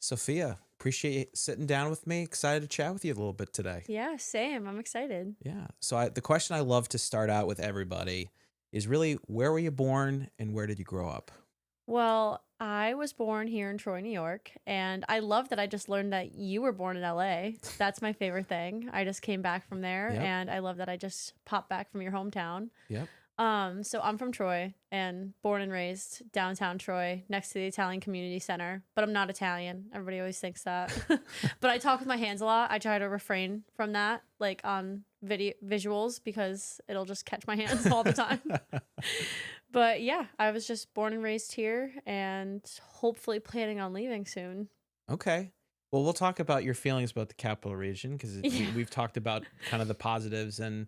Sophia, appreciate you sitting down with me. Excited to chat with you a little bit today. Yeah, same. I'm excited. Yeah. So the question I love to start out with everybody is really, where were you born and where did you grow up? Well, I was born here in Troy, New York, and I love that I just learned that you were born in LA. That's my favorite thing. I just came back from there, Yep. and I love that I just popped back from your hometown. Yep. So I'm from Troy and born and raised downtown Troy next to the Italian Community Center, but I'm not Italian. Everybody always thinks that. But I talk with my hands a lot. I try to refrain from that, like on visuals, because it'll just catch my hands all the time. But yeah, I was just born and raised here and hopefully planning on leaving soon. Okay. Well, we'll talk about your feelings about the capital region because we've talked about kind of the positives and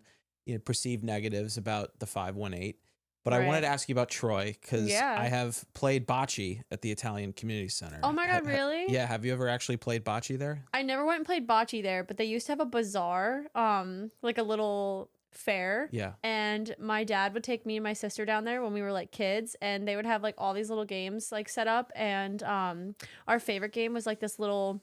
perceived negatives about the 518. But I wanted to ask you about Troy because I have played bocce at the Italian Community Center. Oh my God, really? Yeah. Have you ever actually played bocce there? I never went and played bocce there, but they used to have a bazaar, like a little fair. Yeah. And my dad would take me and my sister down there when we were like kids, and they would have like all these little games like set up. And our favorite game was like this little,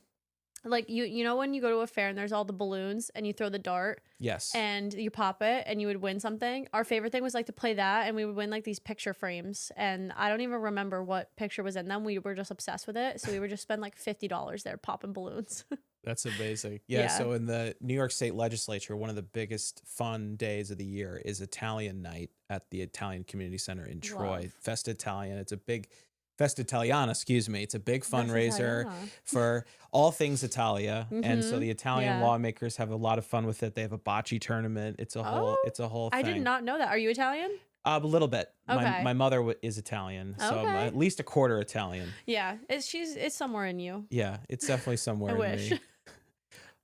like you know when you go to a fair and there's all the balloons and you throw the dart. Yes. And you pop it and you would win something. Our favorite thing was like to play that, and we would win like these picture frames. And I don't even remember what picture was in them. We were just obsessed with it. So we would just spend like $50 there popping balloons. That's amazing. Yeah. So in the New York State Legislature, one of the biggest fun days of the year is Italian night at the Italian Community Center in Troy. Festa Italian. It's a big Festa Italiana, excuse me. It's a big fundraiser for all things Italia. And so the Italian lawmakers have a lot of fun with it. They have a bocce tournament. It's a whole thing. I did not know that. Are you Italian? A little bit. Okay. My mother is Italian, so I'm at least a quarter Italian. Yeah, it's somewhere in you. Yeah, it's definitely somewhere I in wish. me.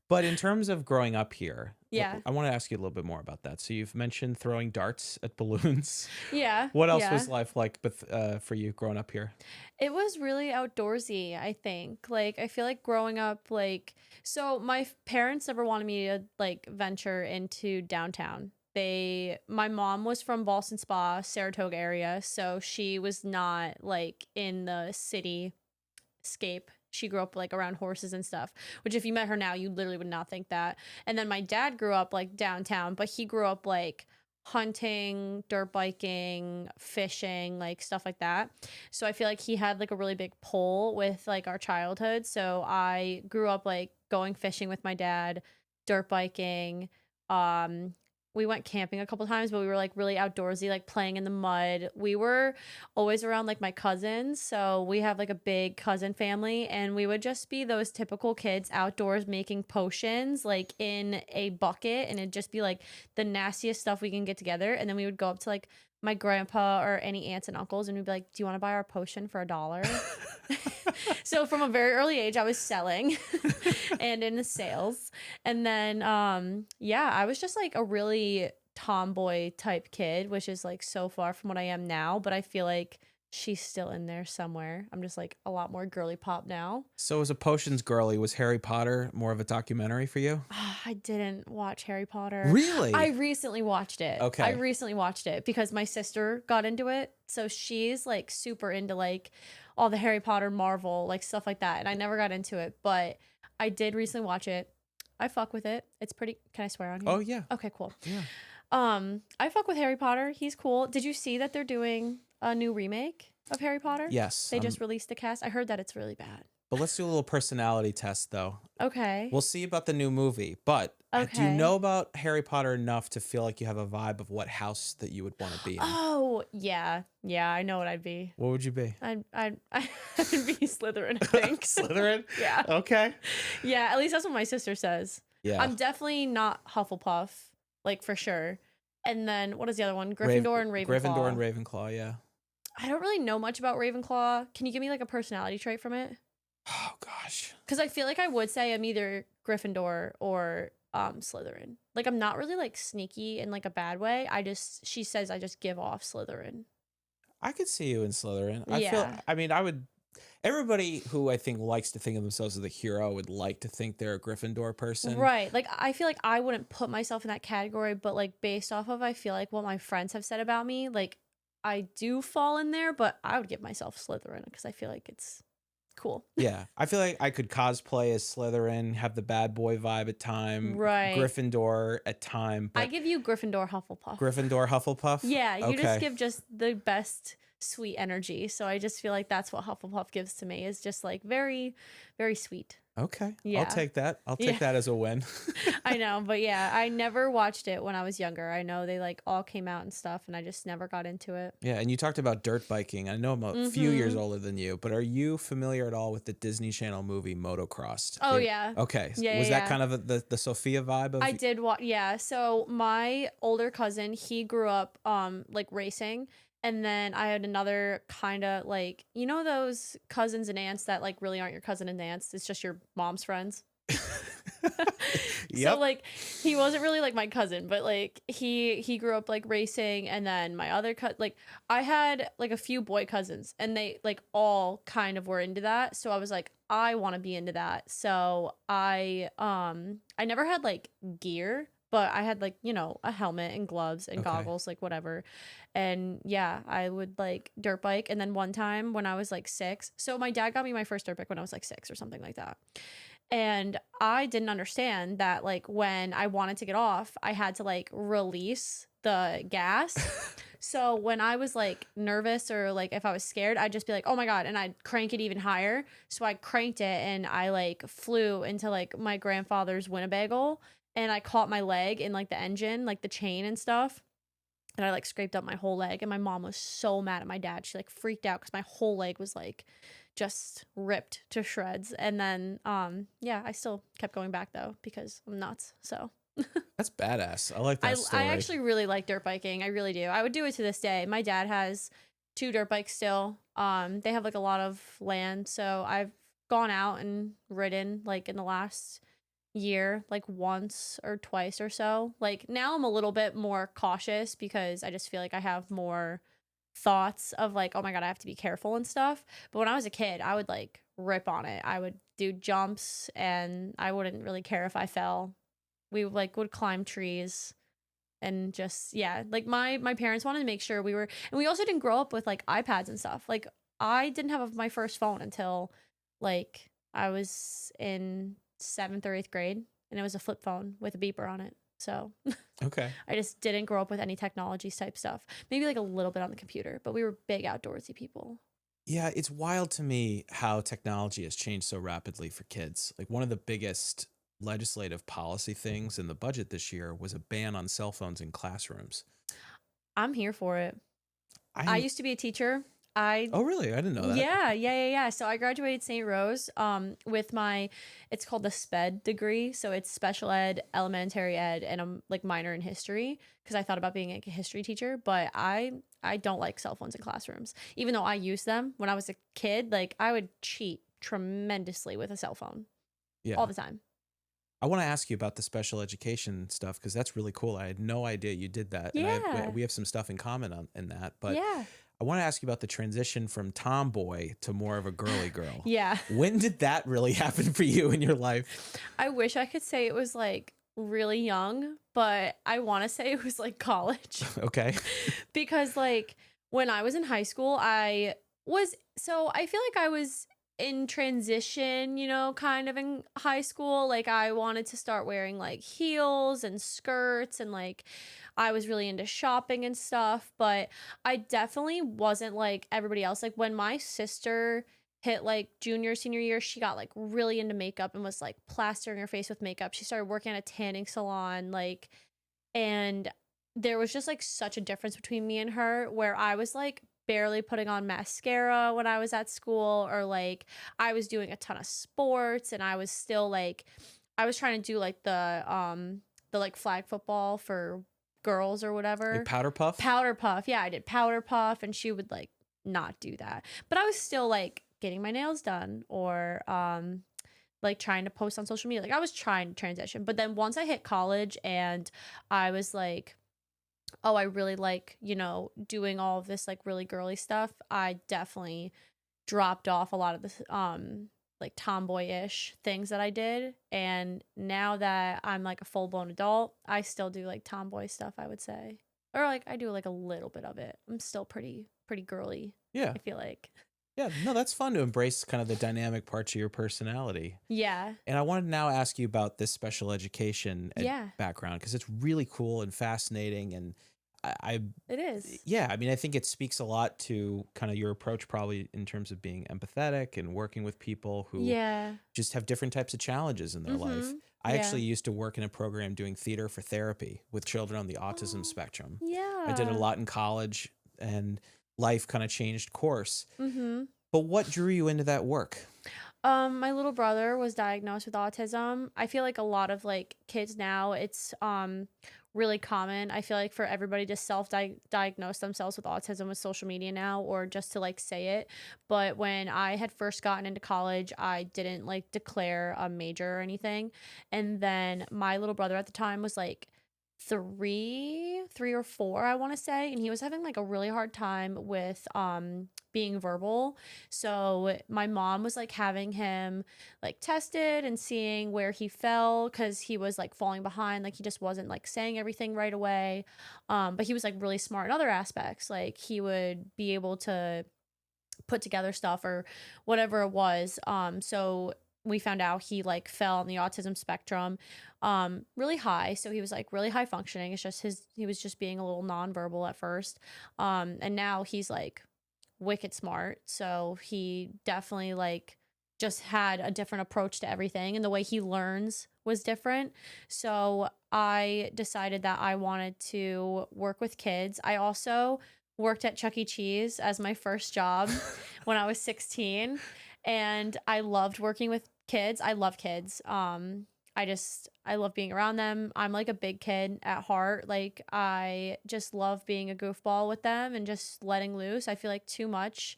But in terms of growing up here, yeah, I want to ask you a little bit more about that. So you've mentioned throwing darts at balloons. Yeah. What else was life like for you growing up here? It was really outdoorsy, I think. Like, I feel like growing up, like, so my parents never wanted me to like venture into downtown. My mom was from Boston Spa, Saratoga area, so she was not like in the city scape. She grew up like around horses and stuff, which if you met her now, you literally would not think that. And then my dad grew up like downtown, but he grew up like hunting, dirt biking, fishing, like stuff like that. So I feel like he had like a really big pull with like our childhood. So I grew up like going fishing with my dad, dirt biking, we went camping a couple times, but we were like really outdoorsy, like playing in the mud. We were always around like my cousins. So we have like a big cousin family, and we would just be those typical kids outdoors making potions like in a bucket, and it'd just be like the nastiest stuff we can get together. And then we would go up to like my grandpa or any aunts and uncles, and we'd be like, do you want to buy our potion for $1? So from a very early age, I was selling and in the sales. And then, I was just like a really tomboy type kid, which is like so far from what I am now. But I feel like she's still in there somewhere. I'm just like a lot more girly pop now. So as a potions girly, was Harry Potter more of a documentary for you? I didn't watch Harry Potter. Really? I recently watched it. Okay. I recently watched it because my sister got into it. So she's like super into like all the Harry Potter, Marvel, like stuff like that. And I never got into it, but I did recently watch it. I fuck with it. It's pretty, can I swear on here? Oh yeah. Okay, cool. Yeah. I fuck with Harry Potter. He's cool. Did you see that they're doing a new remake of Harry Potter? Yes. They just released the cast. I heard that it's really bad. But let's do a little personality test, though. Okay. We'll see about the new movie. But do you know about Harry Potter enough to feel like you have a vibe of what house that you would want to be in? Oh, yeah. Yeah, I know what I'd be. What would you be? I'd be Slytherin, I think. Slytherin? Yeah. Okay. Yeah, at least that's what my sister says. Yeah. I'm definitely not Hufflepuff, like for sure. And then what is the other one? Gryffindor and Ravenclaw. Gryffindor and Ravenclaw, yeah. I don't really know much about Ravenclaw. Can you give me like a personality trait from it? Oh gosh. Because I feel like I would say I'm either Gryffindor or Slytherin. Like I'm not really like sneaky in like a bad way. She says I just give off Slytherin. I could see you in Slytherin. Yeah. Everybody who I think likes to think of themselves as a hero would like to think they're a Gryffindor person. Right. Like I feel like I wouldn't put myself in that category, but like based off of I feel like what my friends have said about me, like I do fall in there, but I would give myself Slytherin because I feel like it's Cool. Yeah, I feel like I could cosplay as Slytherin, have the bad boy vibe at time, Right. Gryffindor at time, I but give you Gryffindor Hufflepuff. Gryffindor Hufflepuff? Yeah, you just Okay. give just the best sweet energy. So I just feel like that's what Hufflepuff gives to me, is just like very, very sweet. Okay. I'll Yeah. take that. I'll Yeah. take that as a win. I know, but yeah, I never watched it when I was younger. I know they like all came out and stuff, and I just never got into it. Yeah, and you talked about dirt biking. I know I'm a few years older than you, but are you familiar at all with the Disney Channel movie Motocrossed? Oh yeah. Okay. Yeah, Was yeah, that kind of the Sophia vibe of I did watch. Yeah, so my older cousin, he grew up like racing, and then I had another kind of like, you know, those cousins and aunts that like really aren't your cousin and aunts. It's just your mom's friends. So Yep. like he wasn't really like my cousin, but like he grew up like racing, and then my other like I had like a few boy cousins, and they like all kind of were into that. So I was like, I want to be into that. So I never had like gear, but I had like, you know, a helmet and gloves and Okay. goggles, like whatever. And yeah, I would like dirt bike. And then one time when I was like 6, so my dad got me my first dirt bike when I was like 6 or something like that. And I didn't understand that like when I wanted to get off, I had to like release the gas. So when I was like nervous or like if I was scared, I'd just be like, oh my God. And I'd crank it even higher. So I cranked it and I like flew into like my grandfather's Winnebago, and I caught my leg in like the engine, like the chain and stuff. And I like scraped up my whole leg. And my mom was so mad at my dad. She like freaked out because my whole leg was like just ripped to shreds. And then yeah, I still kept going back though because I'm nuts. So That's badass. I like that story. I actually really like dirt biking. I really do. I would do it to this day. My dad has 2 dirt bikes still. They have like a lot of land, so I've gone out and ridden like in the last year, like once or twice or so. Like now I'm a little bit more cautious because I just feel like I have more thoughts of like, oh my God, I have to be careful and stuff. But when I was a kid, I would like rip on it. I would do jumps and I wouldn't really care if I fell. We like would climb trees and just yeah, like my parents wanted to make sure we were, and we also didn't grow up with like iPads and stuff. Like I didn't have my first phone until like I was in 7th or 8th grade, and it was a flip phone with a beeper on it. So Okay. I just didn't grow up with any technology type stuff. Maybe like a little bit on the computer, but we were big outdoorsy people. Yeah, it's wild to me how technology has changed so rapidly for kids. Like one of the biggest legislative policy things in the budget this year was a ban on cell phones in classrooms. I'm here for it. I I used to be a teacher. Oh really? I didn't know that. Yeah. So I graduated St. Rose with my, it's called the SPED degree. So it's special ed, elementary ed, and I'm like minor in history because I thought about being like a history teacher, but I don't like cell phones in classrooms. Even though I used them when I was a kid, like I would cheat tremendously with a cell phone Yeah. all the time. I want to ask you about the special education stuff because that's really cool. I had no idea you did that. Yeah. And we have some stuff in common in that. But Yeah. I want to ask you about the transition from tomboy to more of a girly girl. Yeah. When did that really happen for you in your life? I wish I could say it was like really young, but I want to say it was like college. Okay. Because like when I was in high school, I feel like I was in transition, you know, kind of in high school. Like I wanted to start wearing like heels and skirts, and like I was really into shopping and stuff, but I definitely wasn't like everybody else. Like when my sister hit like junior, senior year, she got like really into makeup and was like plastering her face with makeup. She started working at a tanning salon, like, and there was just like such a difference between me and her, where I was like barely putting on mascara when I was at school, or like I was doing a ton of sports, and I was still like, I was trying to do like the like flag football for girls or whatever. Like powder puff? Powder puff. Yeah, I did powder puff, and she would like not do that. But I was still like getting my nails done, or like trying to post on social media. Like I was trying to transition. But then once I hit college and I was like, oh, I really like, you know, doing all of this like really girly stuff, I definitely dropped off a lot of the like tomboyish things that I did. And now that I'm like a full-blown adult, I still do like tomboy stuff, I would say. Or like I do like a little bit of it. I'm still pretty girly. Yeah. I feel like. Yeah, no, that's fun to embrace kind of the dynamic parts of your personality. Yeah. And I wanted to now ask you about this special education Yeah. background because it's really cool and fascinating. And I, It is. yeah, I mean, I think it speaks a lot to kind of your approach, probably in terms of being empathetic and working with people who Yeah. just have different types of challenges in their life. Mhm. I Yeah. actually used to work in a program doing theater for therapy with children on the autism Oh, spectrum. I did a yeah. lot in college, and life kind of changed course. Mhm. But what drew you into that work? My little brother was diagnosed with autism. I feel like a lot of like kids now, it's really common. I feel like for everybody to diagnose themselves with autism with social media now or just to like say it. But when I had first gotten into college, I didn't like declare a major or anything. And then my little brother at the time was like three or four, I want to say, and he was having like a really hard time with being verbal. So my mom was like having him like tested and seeing where he fell because he was like falling behind, like he just wasn't like saying everything right away. But he was like really smart in other aspects, like he would be able to put together stuff or whatever it was. So we found out he like fell on the autism spectrum really high, so he was like really high functioning. It's just he was just being a little nonverbal at first, and now he's like wicked smart. So he definitely like just had a different approach to everything, and the way he learns was different. So I decided that I wanted to work with kids. I also worked at Chuck E. Cheese as my first job when I was 16, and I loved working with kids. I love kids. I love being around them. I'm like a big kid at heart. Like I just love being a goofball with them and just letting loose. I feel like too much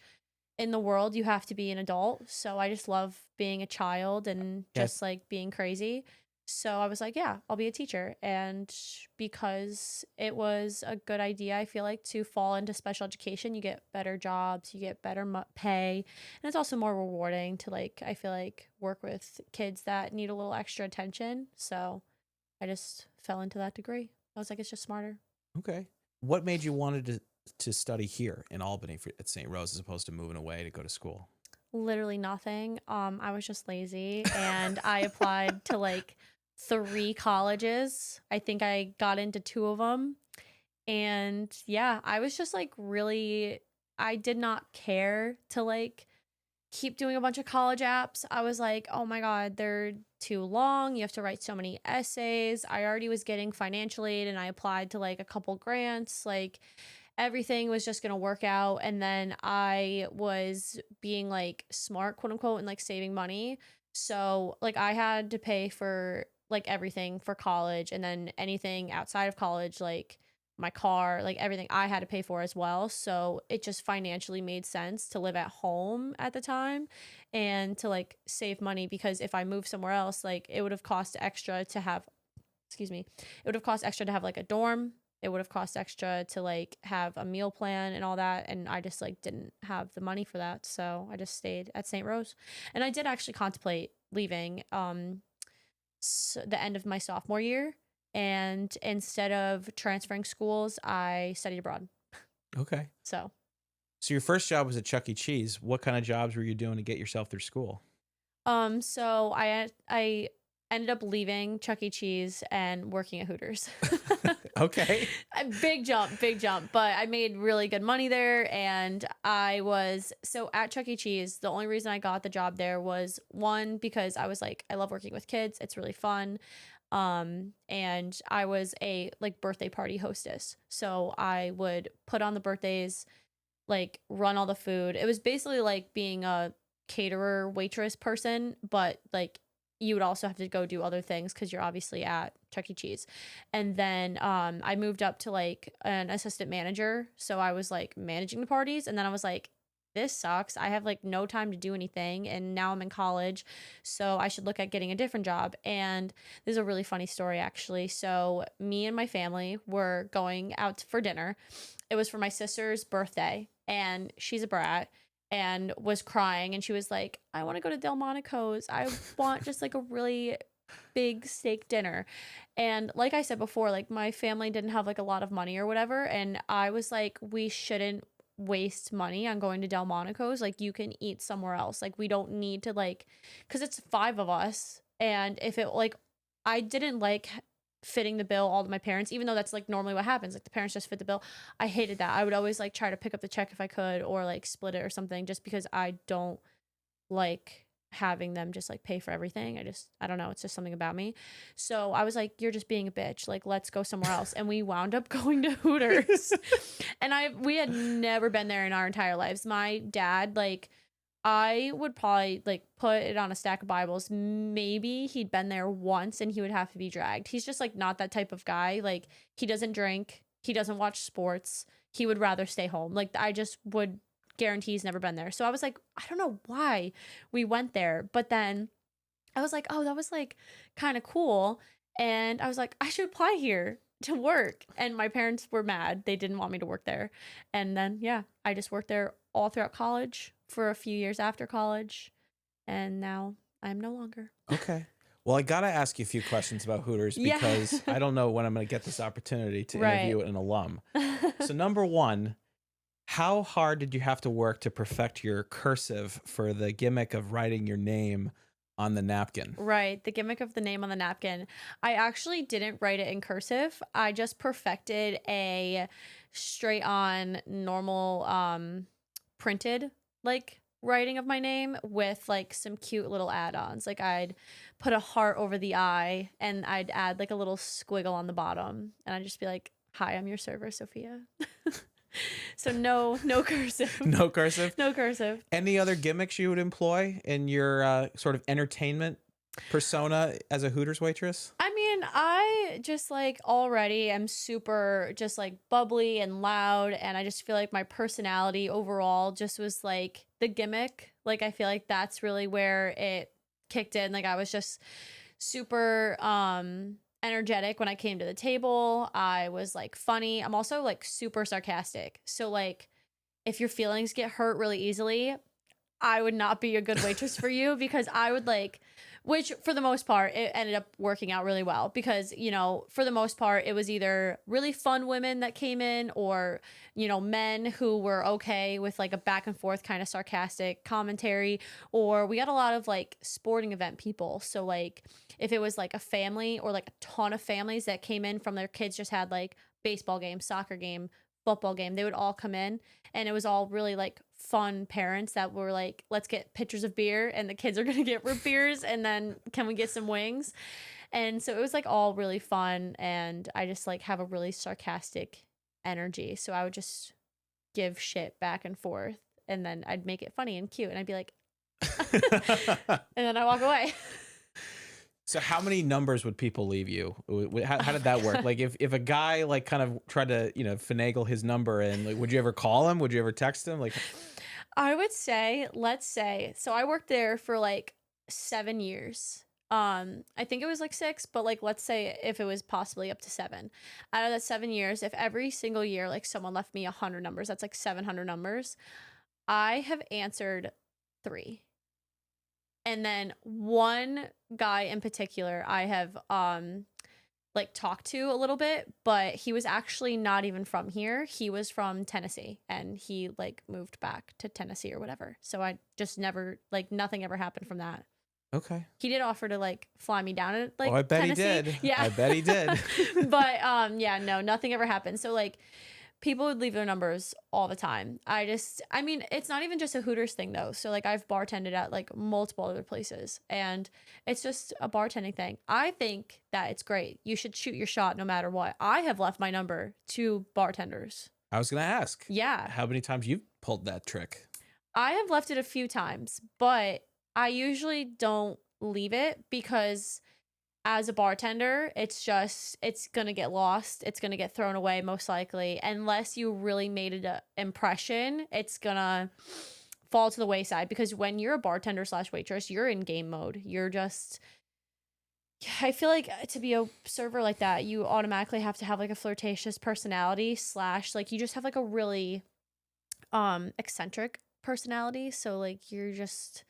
in the world you have to be an adult. So I just love being a child and Yeah, just like being crazy. So I was like, yeah, I'll be a teacher. And because it was a good idea, I feel like to fall into special education, you get better jobs, you get better pay, and it's also more rewarding to like, I feel like, work with kids that need a little extra attention. So I just fell into that degree. I was like, it's just smarter. okay. What made you wanted to study here in Albany at St. Rose as opposed to moving away to go to school? Literally nothing. I was just lazy and I applied to like 3 colleges. I think I got into 2 of them. And yeah, I was just like really, I did not care to like keep doing a bunch of college apps. I was like, oh my God, they're too long. You have to write so many essays. I already was getting financial aid and I applied to like a couple grants. Like everything was just going to work out. And then I was being like smart, quote unquote, and like saving money. So like I had to pay for like everything for college, and then anything outside of college, like my car, like everything I had to pay for as well. So it just financially made sense to live at home at the time and to like save money, because if I moved somewhere else, like it would have cost extra to have, excuse me, it would have cost extra to have like a dorm. It would have cost extra to like have a meal plan and all that. And I just like didn't have the money for that. So I just stayed at St. Rose. And I did actually contemplate leaving the end of my sophomore year. And instead of transferring schools, I studied abroad. Okay. So So your first job was at Chuck E. Cheese. What kind of jobs were you doing to get yourself through school? so I ended up leaving Chuck E. Cheese and working at Hooters. Okay. A big jump, but I made really good money there. And I was, so at Chuck E. Cheese, the only reason I got the job there was, one, because I was like, I love working with kids. It's really fun. And I was a like birthday party hostess. So I would put on the birthdays, like run all the food. It was basically like being a caterer, waitress person, but like you would also have to go do other things because you're obviously at Chuck E. Cheese. And then I moved up to like an assistant manager. So I was like managing the parties. And then I was like, this sucks. I have like no time to do anything. And now I'm in college. So I should look at getting a different job. And this is a really funny story, actually. So me and my family were going out for dinner. It was for my sister's birthday, and she's a brat and was crying. And she was like, I want to go to Delmonico's. I want just like a really big steak dinner. And like I said before, like my family didn't have like a lot of money or whatever. And I was like, we shouldn't waste money on going to Delmonico's. Like, you can eat somewhere else. Like, we don't need to, like, because it's 5 of us. And if it, like, I didn't like fitting the bill all to my parents, even though that's like normally what happens. Like, the parents just fit the bill. I hated that. I would always like try to pick up the check if I could, or like split it or something, just because I don't like having them just like pay for everything. I don't know, it's just something about me. So I was like, you're just being a bitch, like, let's go somewhere else. And we wound up going to Hooters. And we had never been there in our entire lives. My dad, like, I would probably like put it on a stack of Bibles. Maybe he'd been there once and he would have to be dragged. He's just like not that type of guy. Like, he doesn't drink, he doesn't watch sports. He would rather stay home. Like, I just would guarantee he's never been there. So I was like, I don't know why we went there. But then I was like, oh, that was like kind of cool. And I was like, I should apply here to work. And my parents were mad. They didn't want me to work there. And then, yeah, I just worked there all throughout college, for a few years after college. And now I'm no longer. Okay. Well, I got to ask you a few questions about Hooters, because I don't know when I'm going to get this opportunity to interview an alum. So number one, how hard did you have to work to perfect your cursive for the gimmick of writing your name on the napkin? Right. The gimmick of the name on the napkin. I actually didn't write it in cursive. I just perfected a straight on normal printed like writing of my name with like some cute little add-ons. Like, I'd put a heart over the I, and I'd add like a little squiggle on the bottom, and I'd just be like, hi, I'm your server, Sophia. So no cursive. No cursive? No cursive. Any other gimmicks you would employ in your sort of entertainment persona as a Hooters waitress? I mean, I just like already am super just like bubbly and loud, and I just feel like my personality overall just was like the gimmick. Like, I feel like that's really where it kicked in. Like, I was just super energetic when I came to the table. I was like funny. I'm also like super sarcastic. So like, if your feelings get hurt really easily, I would not be a good waitress for you, because I would like, which for the most part, it ended up working out really well, because, you know, for the most part, it was either really fun women that came in, or, you know, men who were okay with like a back and forth kind of sarcastic commentary, or we got a lot of like sporting event people. So like, if it was like a family, or like a ton of families that came in from their kids just had like baseball game, soccer game, football game, they would all come in, and it was all really like fun parents that were like, let's get pitchers of beer, and the kids are gonna get root beers, and then can we get some wings? And so it was like all really fun, and I just like have a really sarcastic energy, so I would just give shit back and forth, and then I'd make it funny and cute, and I'd be like and then I walk away. So how many numbers would people leave you? How did that work? Like, if a guy like kind of tried to, you know, finagle his number in, like, would you ever call him? Would you ever text him? Like, I would say, let's say, so I worked there for like 7 years. I think it was like 6, but like, let's say if it was possibly up to 7. Out of that 7 years, if every single year like someone left me 100 numbers, that's like 700 numbers. I have answered 3. And then one guy in particular I have like talked to a little bit, but he was actually not even from here. He was from Tennessee, and he like moved back to Tennessee or whatever. So I just never, like, nothing ever happened from that. okay. He did offer to like fly me down to like I bet Tennessee. he did. Yeah. I bet he did. But yeah, no, nothing ever happened. So like, people would leave their numbers all the time. I mean, it's not even just a Hooters thing though. So like, I've bartended at like multiple other places, and it's just a bartending thing. I think that it's great. You should shoot your shot no matter what. I have left my number to bartenders. I was going to ask. Yeah. How many times you've pulled that trick? I have left it a few times, but I usually don't leave it, because as a bartender, it's going to get lost. It's going to get thrown away most likely. Unless you really made an impression, it's going to fall to the wayside, because when you're a bartender / waitress, you're in game mode. You're just, I feel like to be a server like that, you automatically have to have like a flirtatious personality / like you just have like a really eccentric personality. So like, you're just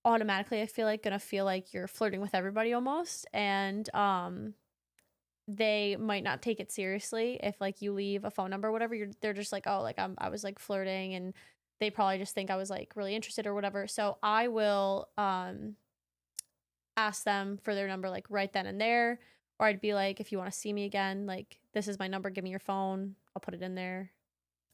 automatically, I feel like, gonna feel like you're flirting with everybody almost. And they might not take it seriously if like you leave a phone number or whatever. They're just like, oh, like I was like flirting, and they probably just think I was like really interested or whatever. So I will ask them for their number like right then and there, or I'd be like, if you want to see me again, like this is my number, give me your phone, I'll put it in there.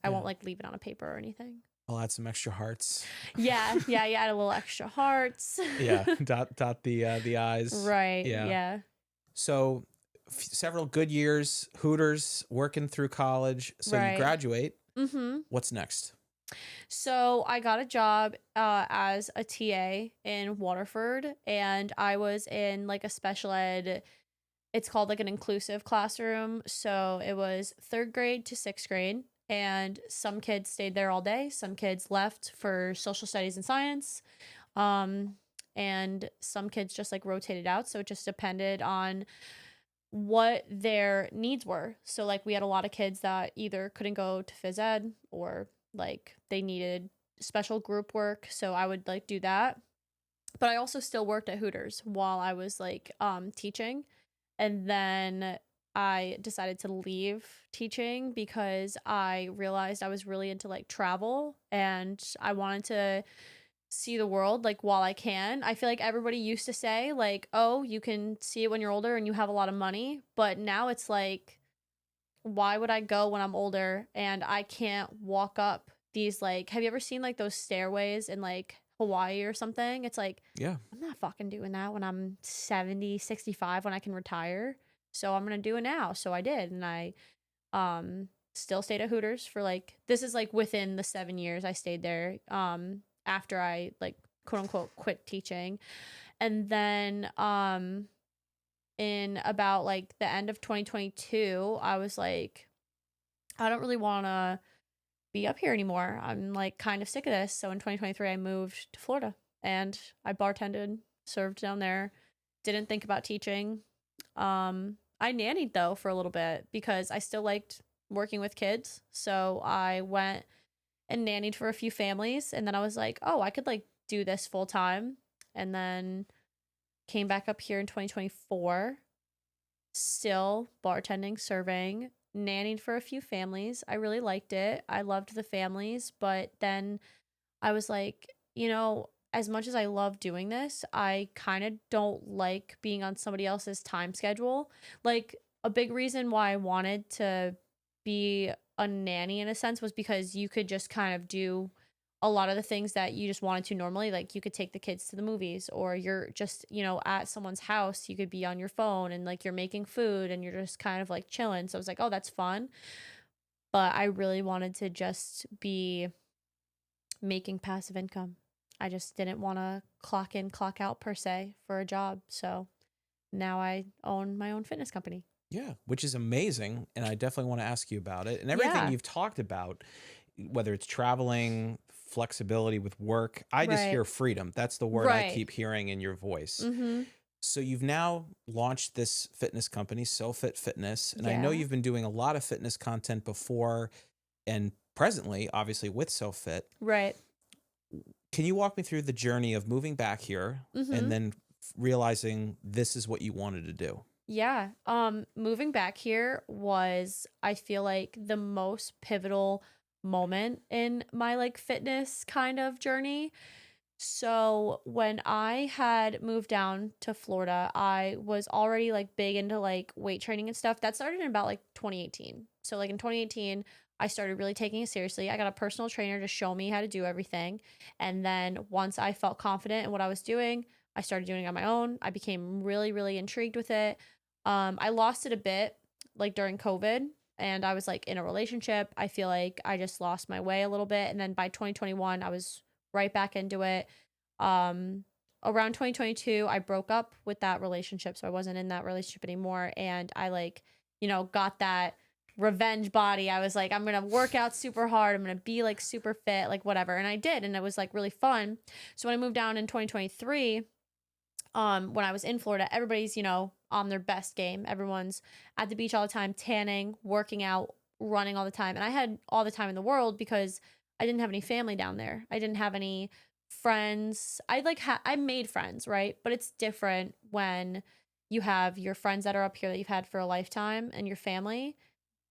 I won't like leave it on a paper or anything. I'll add some extra hearts. Yeah, add a little extra hearts. Yeah, dot the I's. Right. Yeah. So several good years, Hooters, working through college. So you graduate. Mm-hmm. What's next? So I got a job as a TA in Waterford, and I was in like a special ed. It's called like an inclusive classroom. So it was 3rd grade to 6th grade, and some kids stayed there all day. Some kids left for social studies and science. And some kids just like rotated out. So it just depended on what their needs were. So like we had a lot of kids that either couldn't go to phys ed, or like they needed special group work. So I would like do that. But I also still worked at Hooters while I was like teaching. And then I decided to leave teaching because I realized I was really into like travel, and I wanted to see the world like while I can. I feel like everybody used to say like, oh, you can see it when you're older and you have a lot of money. But now it's like, why would I go when I'm older and I can't walk up these, like, have you ever seen like those stairways in like Hawaii or something? It's like, yeah, I'm not fucking doing that when I'm 70, 65, when I can retire. So I'm going to do it now. So I did. And I still stayed at Hooters for like, this is like within the 7 years I stayed there after I like quote unquote quit teaching. And then in about like the end of 2022, I was like, I don't really want to be up here anymore. I'm like kind of sick of this. So in 2023, I moved to Florida, and I bartended, served down there, didn't think about teaching. I nannied though for a little bit because I still liked working with kids. So I went and nannied for a few families, and then I was like, oh, I could like do this full time. And then came back up here in 2024, still bartending, serving, nannied for a few families. I really liked it. I loved the families, but then I was like, you know, as much as I love doing this, I kind of don't like being on somebody else's time schedule. Like a big reason why I wanted to be a nanny in a sense was because you could just kind of do a lot of the things that you just wanted to normally. Like you could take the kids to the movies, or you're just, you know, at someone's house, you could be on your phone and like you're making food and you're just kind of like chilling. So I was like, oh, that's fun. But I really wanted to just be making passive income. I just didn't want to clock in, clock out per se for a job. So now I own my own fitness company. Yeah, which is amazing. And I definitely want to ask you about it. And everything you've talked about, whether it's traveling, flexibility with work, I just hear freedom. That's the word I keep hearing in your voice. Mm-hmm. So you've now launched this fitness company, So Phit Fitness. And I know you've been doing a lot of fitness content before and presently, obviously, with So Phit. Right. Can you walk me through the journey of moving back here and then realizing this is what you wanted to do? Yeah. Moving back here was, I feel like, the most pivotal moment in my like fitness kind of journey. So when I had moved down to Florida, I was already like big into like weight training and stuff. That started in about like 2018. So like in 2018, I started really taking it seriously. I got a personal trainer to show me how to do everything. And then once I felt confident in what I was doing, I started doing it on my own. I became really, really intrigued with it. I lost it a bit like during COVID, and I was like in a relationship. I feel like I just lost my way a little bit. And then by 2021, I was right back into it. Around 2022, I broke up with that relationship. So I wasn't in that relationship anymore. And I like, you know, got that revenge body. I was like, I'm going to work out super hard. I'm going to be like super fit, like whatever. And I did. And it was like really fun. So when I moved down in 2023, when I was in Florida, everybody's, you know, on their best game. Everyone's at the beach all the time, tanning, working out, running all the time. And I had all the time in the world because I didn't have any family down there. I didn't have any friends. I like I made friends, right? But it's different when you have your friends that are up here that you've had for a lifetime and your family,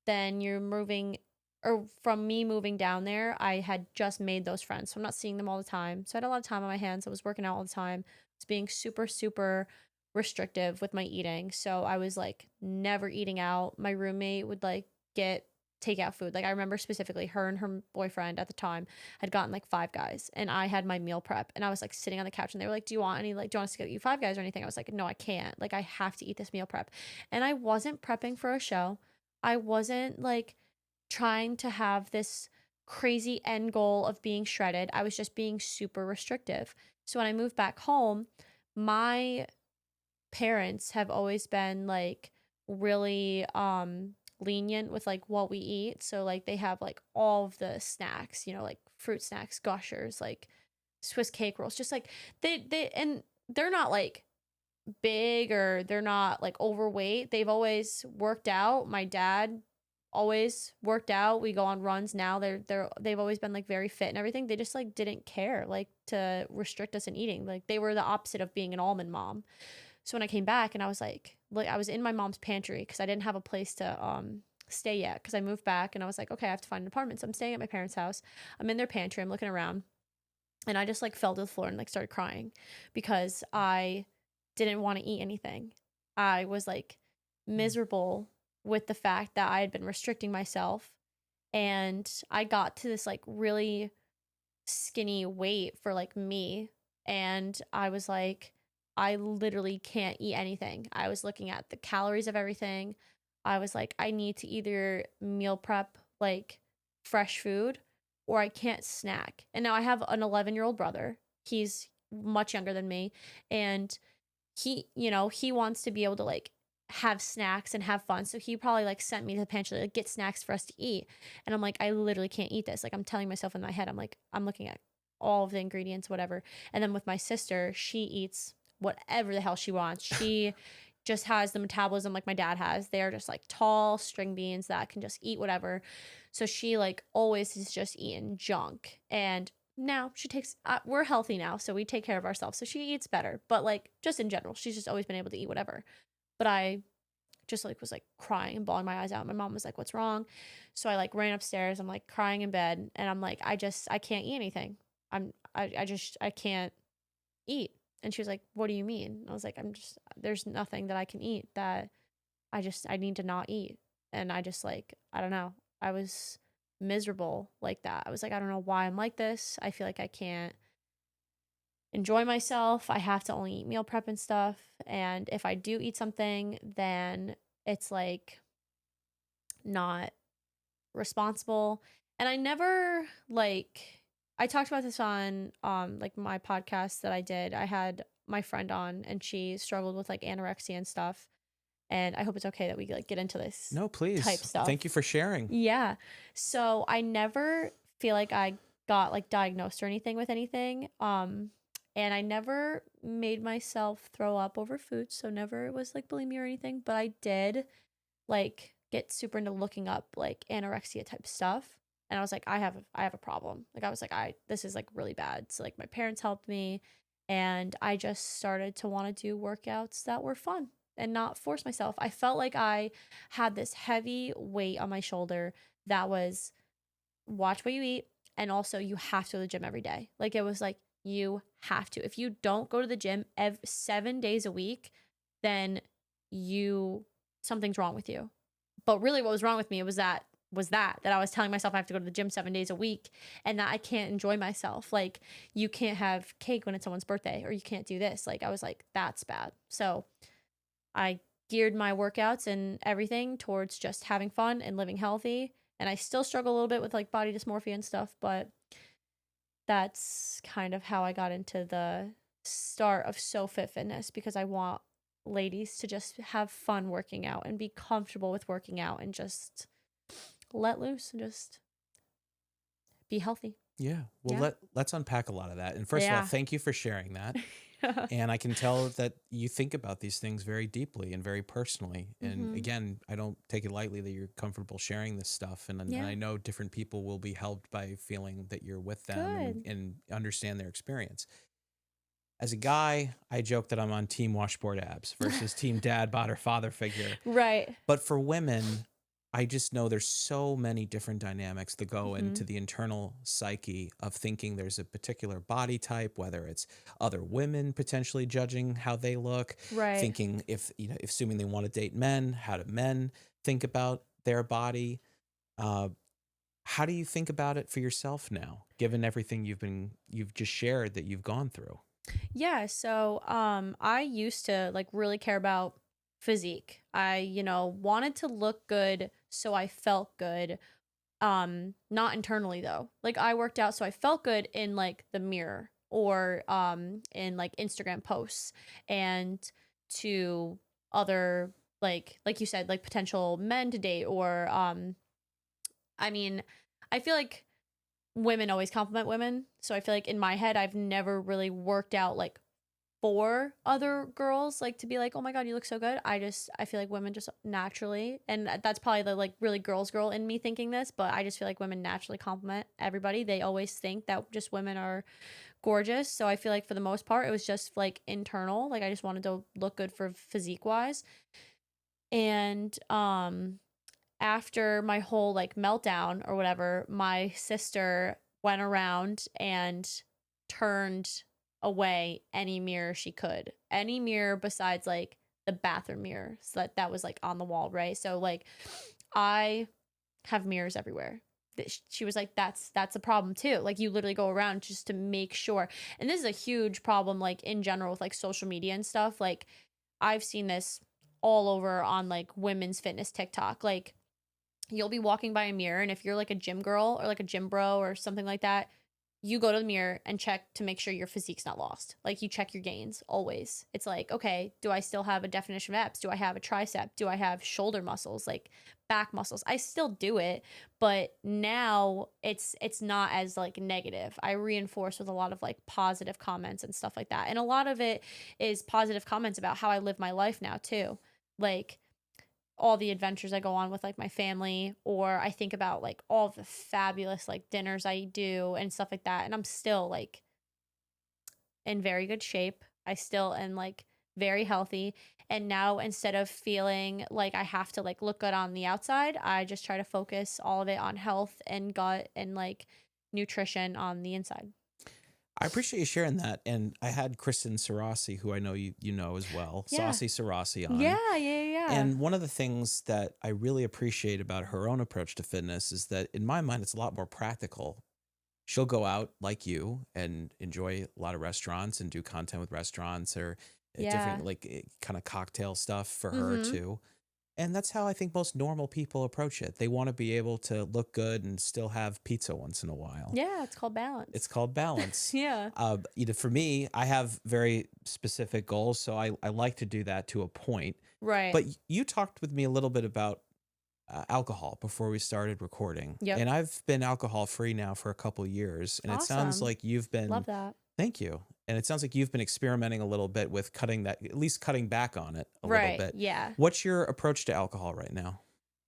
then you're moving, or from me moving down there, I had just made those friends. So I'm not seeing them all the time. So I had a lot of time on my hands. I was working out all the time. I was being super, super restrictive with my eating. So I was like never eating out. My roommate would like get takeout food. Like I remember specifically her and her boyfriend at the time had gotten like Five Guys, and I had my meal prep, and I was like sitting on the couch and they were like, do you want any, like, do you want us to get you Five Guys or anything? I was like, no, I can't. Like I have to eat this meal prep. And I wasn't prepping for a show. I wasn't like trying to have this crazy end goal of being shredded. I was just being super restrictive. So when I moved back home, my parents have always been like really lenient with like what we eat. So like they have like all of the snacks, you know, like fruit snacks, gushers, like Swiss cake rolls, just like and they're not like big or they're not like overweight. They've always worked out. My dad always worked out. We go on runs now. They've always been like very fit and everything. They just like didn't care like to restrict us in eating. Like they were the opposite of being an almond mom. So when I came back and I was like I was in my mom's pantry because I didn't have a place to stay yet because I moved back, and I was like, okay, I have to find an apartment. So I'm staying at my parents' house. I'm in their pantry. I'm looking around, and I just like fell to the floor and like started crying because I didn't want to eat anything. I was like miserable with the fact that I had been restricting myself, and I got to this like really skinny weight for like me, and I was like, I literally can't eat anything. I was looking at the calories of everything. I was like, I need to either meal prep like fresh food or I can't snack. And now I have an 11-year-old brother. He's much younger than me, and he, you know, he wants to be able to like have snacks and have fun. So he probably like sent me to the pantry, like get snacks for us to eat. And I'm like, I literally can't eat this. Like I'm telling myself in my head, I'm like, I'm looking at all of the ingredients, whatever. And then with my sister, she eats whatever the hell she wants. She just has the metabolism like my dad has. They are just like tall string beans that can just eat whatever. So she like always is just eating junk. And now she takes we're healthy now, so we take care of ourselves, so she eats better, but like just in general she's just always been able to eat whatever. But I just like was like crying and bawling my eyes out. My mom was like, what's wrong? So I like ran upstairs. I'm like crying in bed, and I'm like, I can't eat anything. I can't eat. And she was like, what do you mean? And I was like, there's nothing that I can eat that I need to not eat. And I just like, I don't know, I was miserable like that. I was like, I don't know why I'm like this. I feel like I can't enjoy myself. I have to only eat meal prep and stuff. And if I do eat something, then it's like not responsible. And I never like I talked about this on like my podcast that I did. I had my friend on, and she struggled with like anorexia and stuff. And I hope it's okay that we like get into this No, please. type stuff. Thank you for sharing. Yeah. So I never feel like I got like diagnosed or anything with anything. And I never made myself throw up over food. So never was like bulimia or anything. But I did like get super into looking up like anorexia type stuff. And I was like, I have a problem. Like I was like, this is like really bad. So like my parents helped me, and I just started to want to do workouts that were fun and not force myself. I felt like I had this heavy weight on my shoulder that was watch what you eat, and also you have to go to the gym every day. Like it was like you have to. If you don't go to the gym 7 days a week, then something's wrong with you. But really what was wrong with me was that I was telling myself I have to go to the gym 7 days a week, and that I can't enjoy myself. Like you can't have cake when it's someone's birthday, or you can't do this. Like I was like, that's bad. So I geared my workouts and everything towards just having fun and living healthy. And I still struggle a little bit with like body dysmorphia and stuff, but that's kind of how I got into the start of So Phit Fitness, because I want ladies to just have fun working out and be comfortable with working out and just let loose and just be healthy. Yeah. Well, Yeah. let's unpack a lot of that. And first of all, thank you for sharing that. And I can tell that you think about these things very deeply and very personally. And again, I don't take it lightly that you're comfortable sharing this stuff. And I know different people will be helped by feeling that you're with them and understand their experience. As a guy, I joke that I'm on team washboard abs versus team dad bod or father figure. Right. But for women, I just know there's so many different dynamics that go Hmm. into the internal psyche of thinking there's a particular body type, whether it's other women potentially judging how they look, Right. thinking if, assuming they want to date men, how do men think about their body? Uh, how do you think about it for yourself now, given everything you've just shared that you've gone through? Yeah, so I used to like really care about physique. I, wanted to look good so I felt good. Not internally though. Like I worked out so I felt good in like the mirror or in like Instagram posts and to other like you said like potential men to date or I mean, I feel like women always compliment women. So I feel like in my head I've never really worked out like for other girls like to be like, "Oh my god, you look so good." I feel like women just naturally, and that's probably the like really girl in me thinking this, but I just feel like women naturally compliment everybody. They always think that just women are gorgeous. So I feel like for the most part it was just like internal. Like I just wanted to look good for physique wise. And after my whole like meltdown or whatever, my sister went around and turned away any mirror she could. Any mirror besides like the bathroom mirror. So that was like on the wall, right? So like I have mirrors everywhere. She was like, that's a problem too. Like you literally go around just to make sure. And this is a huge problem like in general with like social media and stuff. Like I've seen this all over on like women's fitness TikTok. Like you'll be walking by a mirror, and if you're like a gym girl or like a gym bro or something like that, you go to the mirror and check to make sure your physique's not lost. Like you check your gains always. It's like, okay, do I still have a definition of abs? Do I have a tricep? Do I have shoulder muscles, like back muscles? I still do it, but now it's not as like negative. I reinforce with a lot of like positive comments and stuff like that. And a lot of it is positive comments about how I live my life now too. Like all the adventures I go on with like my family, or I think about like all the fabulous like dinners I do and stuff like that. And I'm still like in very good shape. I still am like very healthy. And now instead of feeling like I have to like look good on the outside, I just try to focus all of it on health and gut and like nutrition on the inside. I appreciate you sharing that. And I had Kristen Sarasi, who I know you know as well, Yeah. Saucy Sarasi on. Yeah. And one of the things that I really appreciate about her own approach to fitness is that in my mind, it's a lot more practical. She'll go out like you and enjoy a lot of restaurants and do content with restaurants or Yeah. different like kind of cocktail stuff for her Mm-hmm. too. And that's how I think most normal people approach it. They want to be able to look good and still have pizza once in a while. Yeah, it's called It's balance. called balance. Yeah. For me, I have very specific goals, so I like to do that to a point. Right. But you talked with me a little bit about alcohol before we started recording, Yep. and I've been alcohol free now for a couple years, and it sounds Awesome. like you've been. Love that. Thank you. And it sounds like you've been experimenting a little bit with cutting that, at least cutting back on it a little Right. bit. Yeah. What's your approach to alcohol right now?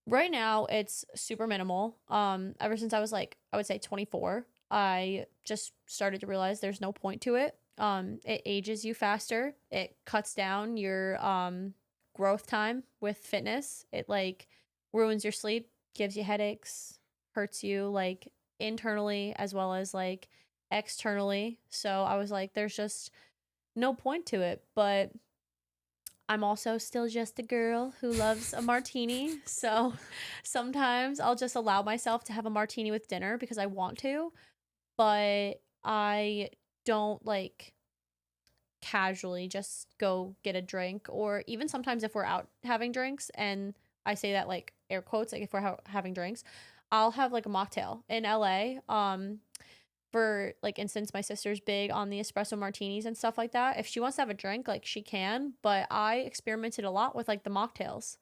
Right now it's super minimal. Ever since I was like I would say 24, I just started to realize there's no point to it. It ages you faster. It cuts down your growth time with fitness. It like ruins your sleep, gives you headaches, hurts you like internally as well as like externally. So I was like there's just no point to it, but I'm also still just a girl who loves a martini. So sometimes I'll just allow myself to have a martini with dinner because I want to, but I don't like casually just go get a drink. Or even sometimes if we're out having drinks, and I say that like air quotes, like if we're having drinks, I'll have like a mocktail in LA. For like instance, my sister's big on the espresso martinis and stuff like that. If she wants to have a drink, like she can, but I experimented a lot with like the mocktails.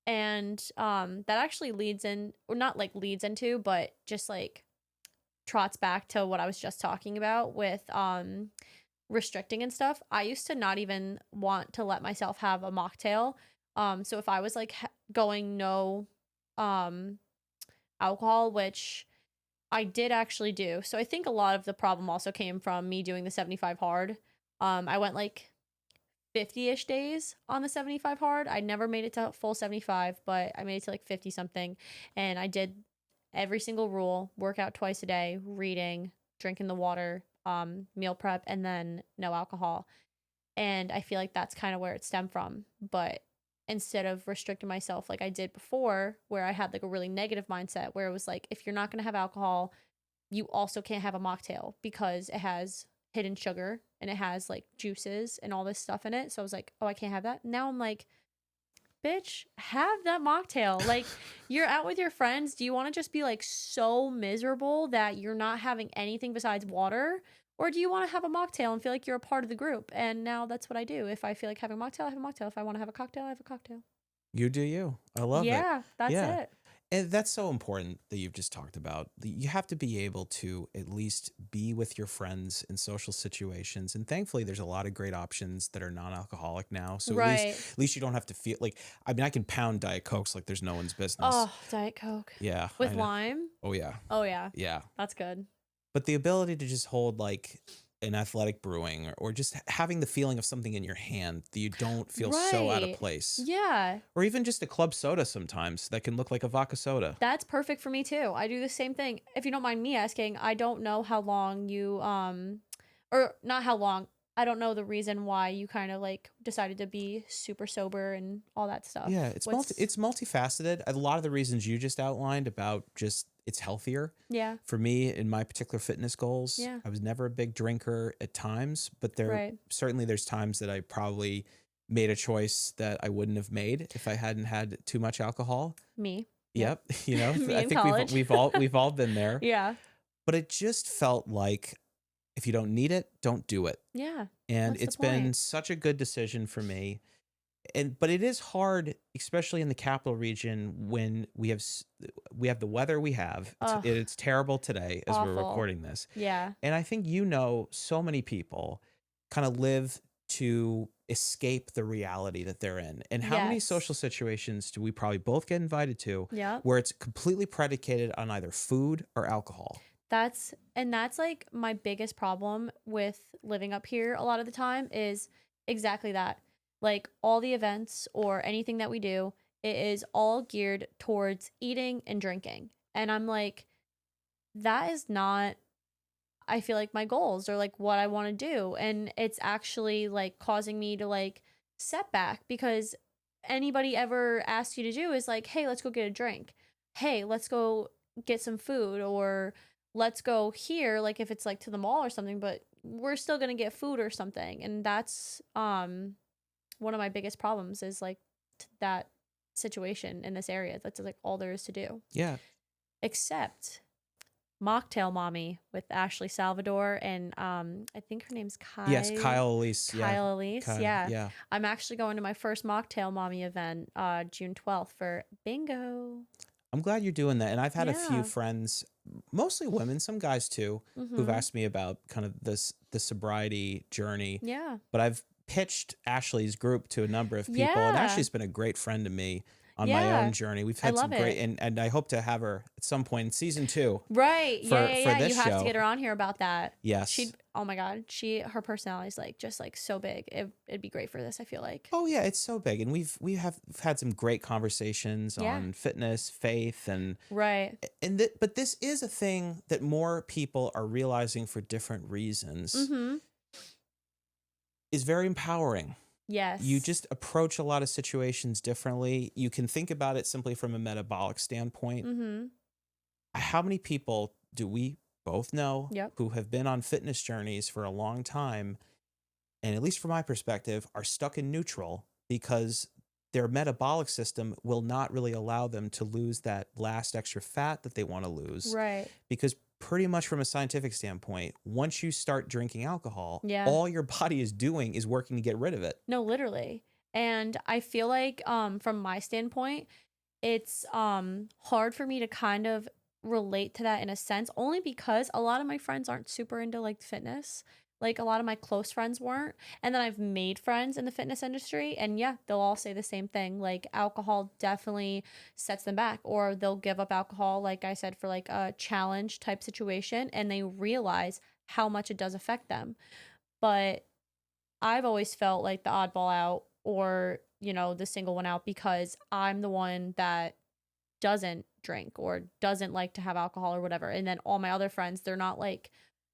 And that actually leads in, or not like leads into, but just like trots back to what I was just talking about with restricting and stuff. I used to not even want to let myself have a mocktail. So if I was like going no um alcohol, which I did actually do. So I think a lot of the problem also came from me doing the 75 hard. I went like 50-ish days on the 75 hard. I never made it to full 75, but I made it to like 50 something. And I did every single rule, workout twice a day, reading, drinking the water, meal prep, and then no alcohol. And I feel like that's kind of where it stemmed from. But instead of restricting myself like I did before, where I had like a really negative mindset, where it was like, if you're not going to have alcohol, you also can't have a mocktail because it has hidden sugar and it has like juices and all this stuff in it. So I was like, oh, I can't have that. Now I'm like, bitch, have that mocktail. Like, you're out with your friends. Do you want to just be like so miserable that you're not having anything besides water? Or do you want to have a mocktail and feel like you're a part of the group? And now that's what I do. If I feel like having a mocktail, I have a mocktail. If I want to have a cocktail, I have a cocktail. You do you. I love it. Yeah, that's Yeah. it. And that's so important that you've just talked about. You have to be able to at least be with your friends in social situations. And thankfully, there's a lot of great options that are non-alcoholic now. So Right. at least you don't have to feel like, I mean, I can pound Diet Cokes like there's no one's business. Oh, Diet Coke. Yeah. With I know. lime? Oh, yeah. Oh, yeah. Yeah. That's good. But the ability to just hold like an athletic brewing or just having the feeling of something in your hand that you don't feel so out of Right. place. Yeah. Or even just a club soda sometimes that can look like a vodka soda. That's perfect for me too. I do the same thing. If you don't mind me asking, I don't know how long you or not how long. I don't know the reason why you kind of like decided to be super sober and all that stuff. Yeah, it's it's multifaceted. A lot of the reasons you just outlined about just it's healthier. Yeah. For me, in my particular fitness goals, Yeah. I was never a big drinker at times, but Right. certainly there's times that I probably made a choice that I wouldn't have made if I hadn't had too much alcohol. Me. Yep, you know, Me I in think college. we've all been there. Yeah. But it just felt like if you don't need it, don't do it. Yeah. And What's the it's been point? such a good decision for me. But it is hard, especially in the capital region when we have the weather we have. Ugh, It's terrible today as we're awful. recording this. Yeah. And I think so many people kind of live to escape the reality that they're in. And how many Yes. social situations do we probably both get invited to Yep. where it's completely predicated on either food or alcohol? That's like my biggest problem with living up here a lot of the time is exactly that. Like all the events or anything that we do, it is all geared towards eating and drinking. And I'm like, that is not, I feel like, my goals or like what I want to do. And it's actually like causing me to like set back because anybody ever asks you to do is like, hey, let's go get a drink. Hey, let's go get some food, or let's go here, like if it's like to the mall or something, but we're still gonna get food or something. And that's one of my biggest problems is like that situation in this area. That's like all there is to do. Yeah. Except Mocktail Mommy with Ashley Salvador and I think her name's Kai. Yes, Kyle Elise. Kyle Elise. Kyle, Yeah. yeah. I'm actually going to my first Mocktail Mommy event June 12th for bingo. I'm glad you're doing that. And I've had a few Yeah. friends, mostly women, some guys too, who've asked me about kind of the sobriety journey. Yeah. But I've pitched Ashley's group to a number of people, and Yeah. Ashley's been a great friend to me on my Yeah. own journey. We've I had some love great, it. and I hope to have her at some point in season 2. Right. For Yeah. this You have show. to get her on here about that. Yes. Oh my God. Her personality is like just like so big. It'd be great for this, I feel like. Oh yeah, it's so big, and we have had some great conversations Yeah. on fitness, faith, and Right. but this is a thing that more people are realizing for different reasons. Mm-hmm. Is very empowering. Yes. You just approach a lot of situations differently. You can think about it simply from a metabolic standpoint. Mm-hmm. How many people do we both know Yep. who have been on fitness journeys for a long time, and at least from my perspective, are stuck in neutral because their metabolic system will not really allow them to lose that last extra fat that they want to lose. Right. Because pretty much from a scientific standpoint, once you start drinking alcohol, Yeah. all your body is doing is working to get rid of it. No, literally. And I feel like from my standpoint, it's hard for me to kind of relate to that in a sense, only because a lot of my friends aren't super into like fitness. Like a lot of my close friends weren't. And then I've made friends in the fitness industry, and yeah, they'll all say the same thing. Like alcohol definitely sets them back, or they'll give up alcohol, like I said, for like a challenge type situation, and they realize how much it does affect them. But I've always felt like the oddball out, or, you know, the single one out, because I'm the one that doesn't drink or doesn't like to have alcohol or whatever. And then all my other friends, they're not like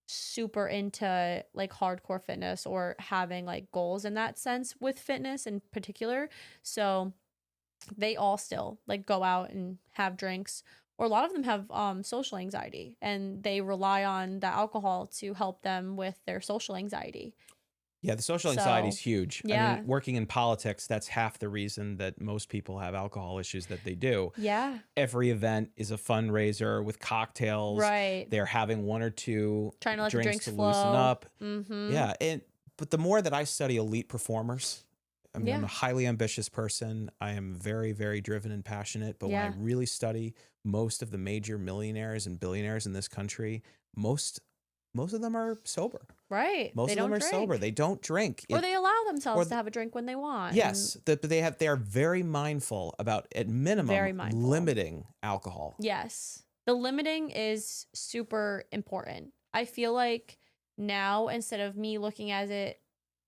super into like hardcore fitness or having like goals in that sense with fitness in particular. So they all still like go out and have drinks, or a lot of them have social anxiety, and they rely on the alcohol to help them with their social anxiety. Yeah, the social anxiety is So huge. I yeah, mean, working in politics, that's half the reason that most people have alcohol issues that they do. yeah, Every event is a fundraiser with cocktails. right, They're having one or two trying to let the drinks drinks to loosen flow. up. Mm-hmm. Yeah, and but the more that I study elite performers, I mean, I'm Yeah, a highly ambitious person. I am very, very driven and passionate. But when I yeah, really study most of the major millionaires and billionaires in this country, most most of them are sober. right, Most they of them don't are sober. drink, They don't drink. or they allow Or themselves to have a drink when they want, and yes, they are very mindful about, at minimum, very mindful. limiting alcohol. Yes. The limiting is super important. I feel like now, instead of me looking at it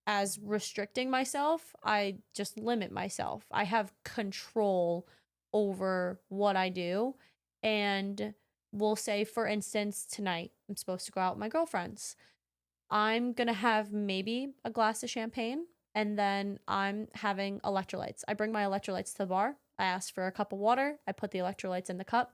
as restricting myself, I just limit myself. I have control over what I do. And we'll say, for instance, tonight I'm supposed to go out with my girlfriends. I'm going to have maybe a glass of champagne, and then I'm having electrolytes. I bring my electrolytes to the bar. I ask for a cup of water. I put the electrolytes in the cup,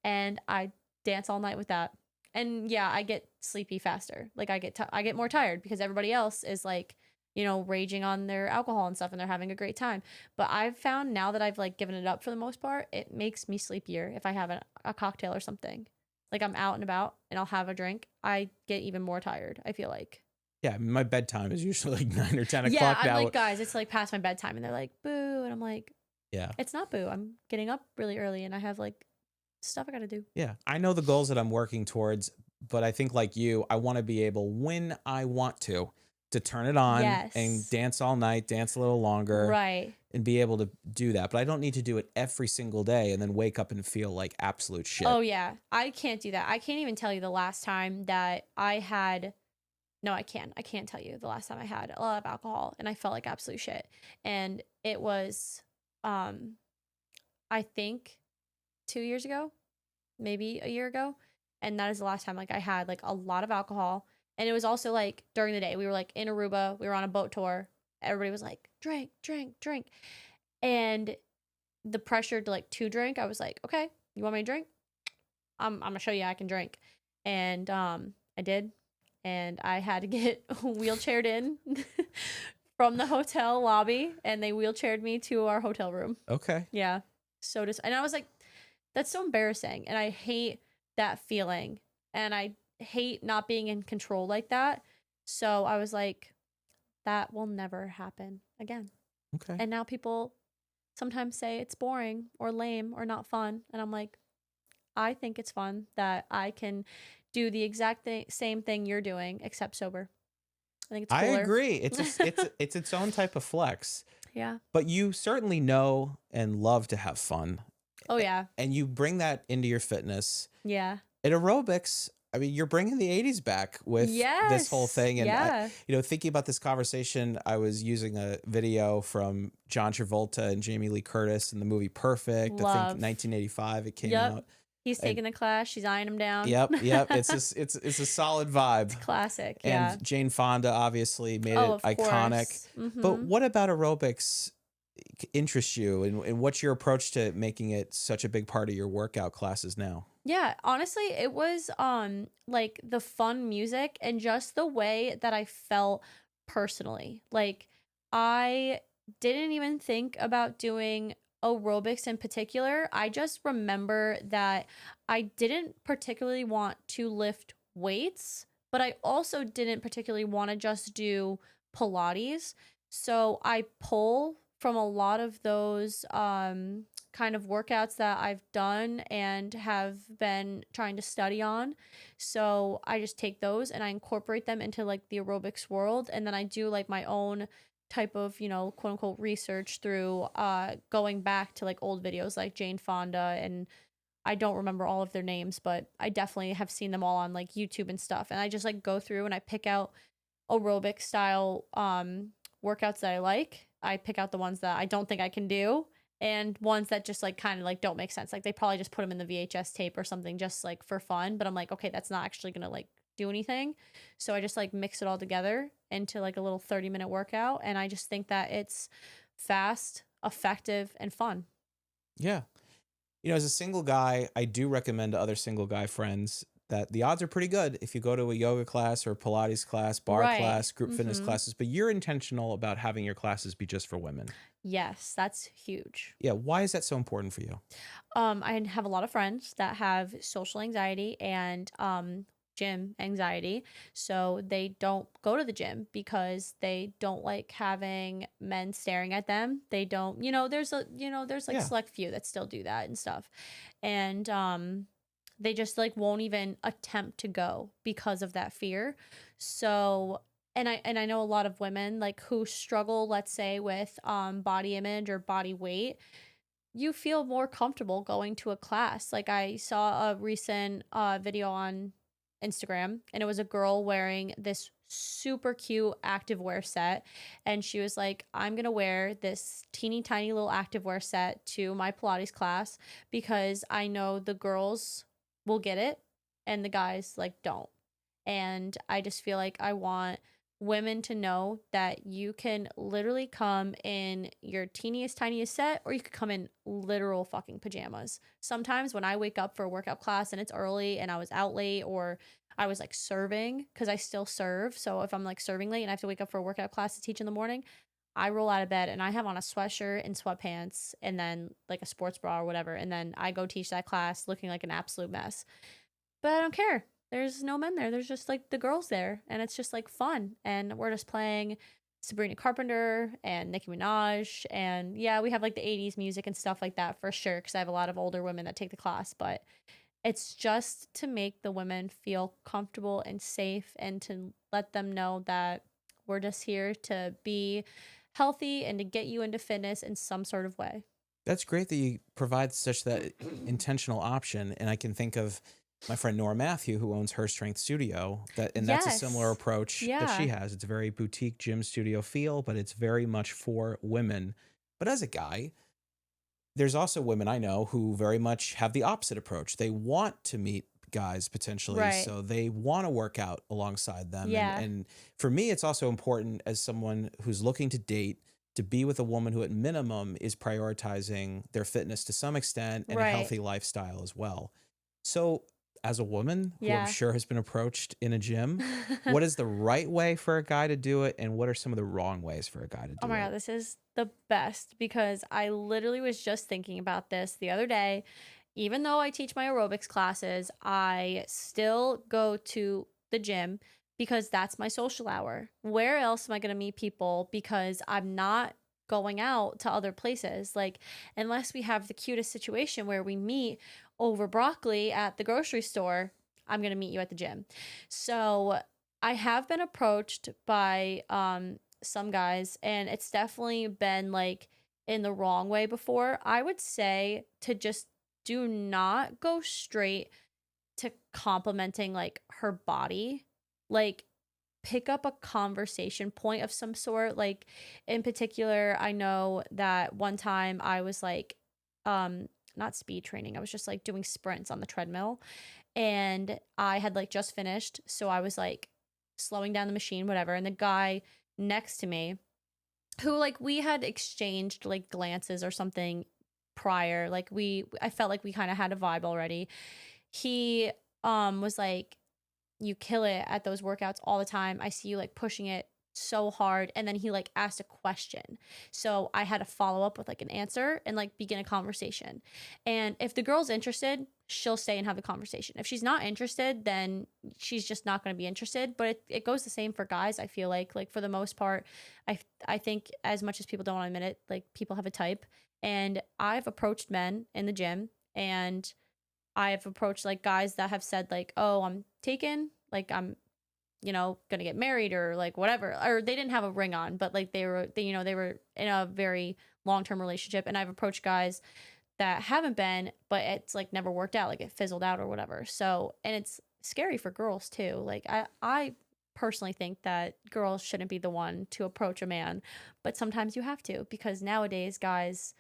and I dance all night with that. And yeah, I get sleepy faster. Like I get more tired because everybody else is like, you know, raging on their alcohol and stuff, and they're having a great time. But I've found now that I've like given it up for the most part, it makes me sleepier if I have a cocktail or something. Like I'm out and about and I'll have a drink, I get even more tired, I feel like. Yeah, my bedtime is usually like 9 or 10 Yeah, o'clock I'm now. like, guys, it's like past my bedtime, and they're like, boo. And I'm like, Yeah. it's not boo. I'm getting up really early and I have like stuff I gotta do. Yeah. I know the goals that I'm working towards, but I think like you, I want to be able, when I want to turn it on and Yes. dance all night, dance a little longer, Right. and be able to do that. But I don't need to do it every single day and then wake up and feel like absolute shit. Oh, yeah. I can't do that. I can't even tell you the last time that I had. No, I can. I can't tell you the last time I had a lot of alcohol and I felt like absolute shit. And it was, um, I think 2 years ago, maybe a year ago. And that is the last time like I had like a lot of alcohol. And it was also like during the day. We were like in Aruba. We were on a boat tour. Everybody was like, drink, drink, drink. And the pressure to like to drink, I was like, okay, you want me to drink? I'm gonna show you I can drink. And I did. And I had to get wheelchaired in from the hotel lobby, and they wheelchaired me to our hotel room. Okay. Yeah. And I was like, that's so embarrassing. And I hate that feeling. And I hate not being in control like that. So I was like, that will never happen again. Okay. And now people sometimes say it's boring or lame or not fun. And I'm like, I think it's fun that I can do the exact same thing you're doing, except sober. I think it's I cooler. agree. It's its own type of flex. Yeah. But you certainly know and love to have fun. Oh, yeah. And you bring that into your fitness. Yeah. In aerobics, I mean, you're bringing the 80s back with this whole thing. And, yeah. thinking about this conversation, I was using a video from John Travolta and Jamie Lee Curtis in the movie Perfect. Love. I think 1985 it came Yep. out. He's taking the class. She's eyeing him down. Yep. It's a solid vibe. It's classic. Yeah. And Jane Fonda obviously made it iconic. Mm-hmm. But what about aerobics interests you, and what's your approach to making it such a big part of your workout classes now? Yeah, honestly, it was like the fun music and just the way that I felt personally. Like I didn't even think about doing aerobics in particular. I just remember that I didn't particularly want to lift weights, but I also didn't particularly want to just do Pilates. So I pull from a lot of those kind of workouts that I've done and have been trying to study on. So I just take those and I incorporate them into like the aerobics world. And then I do like my own type of, you know, quote unquote research through going back to like old videos like Jane Fonda, and I don't remember all of their names, but I definitely have seen them all on like YouTube and stuff. And I just like go through and I pick out aerobic style workouts that I like. I pick out the ones that I don't think I can do, and ones that just like kind of like don't make sense. Like they probably just put them in the VHS tape or something just like for fun, but I'm like, okay, that's not actually going to like do anything. So I just like mix it all together into like a little 30-minute workout, and I just think that it's fast, effective, and fun. Yeah. You know, as a single guy, I do recommend to other single guy friends that the odds are pretty good if you go to a yoga class or Pilates class, bar Right. class, group fitness classes, but you're intentional about having your classes be just for women. Yes, that's huge. Yeah. Why is that so important for you? I have a lot of friends that have social anxiety and gym anxiety. So they don't go to the gym because they don't like having men staring at them. They don't, there's like Yeah. select few that still do that and stuff. And they just like won't even attempt to go because of that fear. So and I know a lot of women like who struggle, let's say, with body image or body weight. You feel more comfortable going to a class. Like I saw a recent video on Instagram, and it was a girl wearing this super cute activewear set, and she was like, I'm going to wear this teeny tiny little activewear set to my Pilates class because I know the girls will get it and the guys like don't. And I just feel like I want women to know that you can literally come in your teeniest, tiniest set, or you could come in literal fucking pajamas. Sometimes when I wake up for a workout class and it's early and I was out late, or I was like serving, because I still serve. So if I'm like serving late and I have to wake up for a workout class to teach in the morning, I roll out of bed and I have on a sweatshirt and sweatpants and then like a sports bra or whatever. And then I go teach that class looking like an absolute mess. But I don't care. There's no men there. There's just like the girls there, and it's just like fun. And we're just playing Sabrina Carpenter and Nicki Minaj, and yeah, we have like the 80s music and stuff like that for sure because I have a lot of older women that take the class, but it's just to make the women feel comfortable and safe and to let them know that we're just here to be healthy and to get you into fitness in some sort of way. That's great that you provide such that intentional option. And I can think of my friend Nora Matthew, who owns Her Strength Studio, and that's a similar Yes. approach that she Yeah. has. It's a very boutique gym studio feel, but it's very much for women. But as a guy, there's also women I know who very much have the opposite approach. They want to meet guys potentially, Right. so they want to work out alongside them. And Yeah. for me, it's also important as someone who's looking to date to be with a woman who at minimum is prioritizing their fitness to some extent and a Right. healthy lifestyle as well. So as a woman who I'm Yeah. sure has been approached in a gym, what is the right way for a guy to do it, and what are some of the wrong ways for a guy to Oh do my it? God, this is the best because I literally was just thinking about this the other day. Even though I teach my aerobics classes, I still go to the gym because that's my social hour. Where else am I going to meet people? Because I'm not going out to other places. Like, unless we have the cutest situation where we meet over broccoli at the grocery store, I'm going to meet you at the gym. So I have been approached by some guys, and it's definitely been like in the wrong way before. I would say to just do not go straight to complimenting like her body. Like, pick up a conversation point of some sort. Like, in particular, I know that one time I was like not speed training. I was just like doing sprints on the treadmill, and I had like just finished, so I was like slowing down the machine, whatever, and the guy next to me, who like we had exchanged like glances or something prior, like I felt like we kind of had a vibe already. He was like, you kill it at those workouts all the time. I see you like pushing it so hard. And then he like asked a question. So I had to follow up with like an answer and like begin a conversation. And if the girl's interested, she'll stay and have the conversation. If she's not interested, then she's just not going to be interested. But it goes the same for guys. I feel like for the most part, I think as much as people don't want to admit it, like people have a type. And I've approached men in the gym, and I've approached like guys that have said like, "Oh, I'm taken, like I'm, gonna get married or like whatever." Or they didn't have a ring on, but like they were in a very long-term relationship. And I've approached guys that haven't been, but it's like never worked out, like it fizzled out or whatever. So, and it's scary for girls too. Like I personally think that girls shouldn't be the one to approach a man, but sometimes you have to, because nowadays guys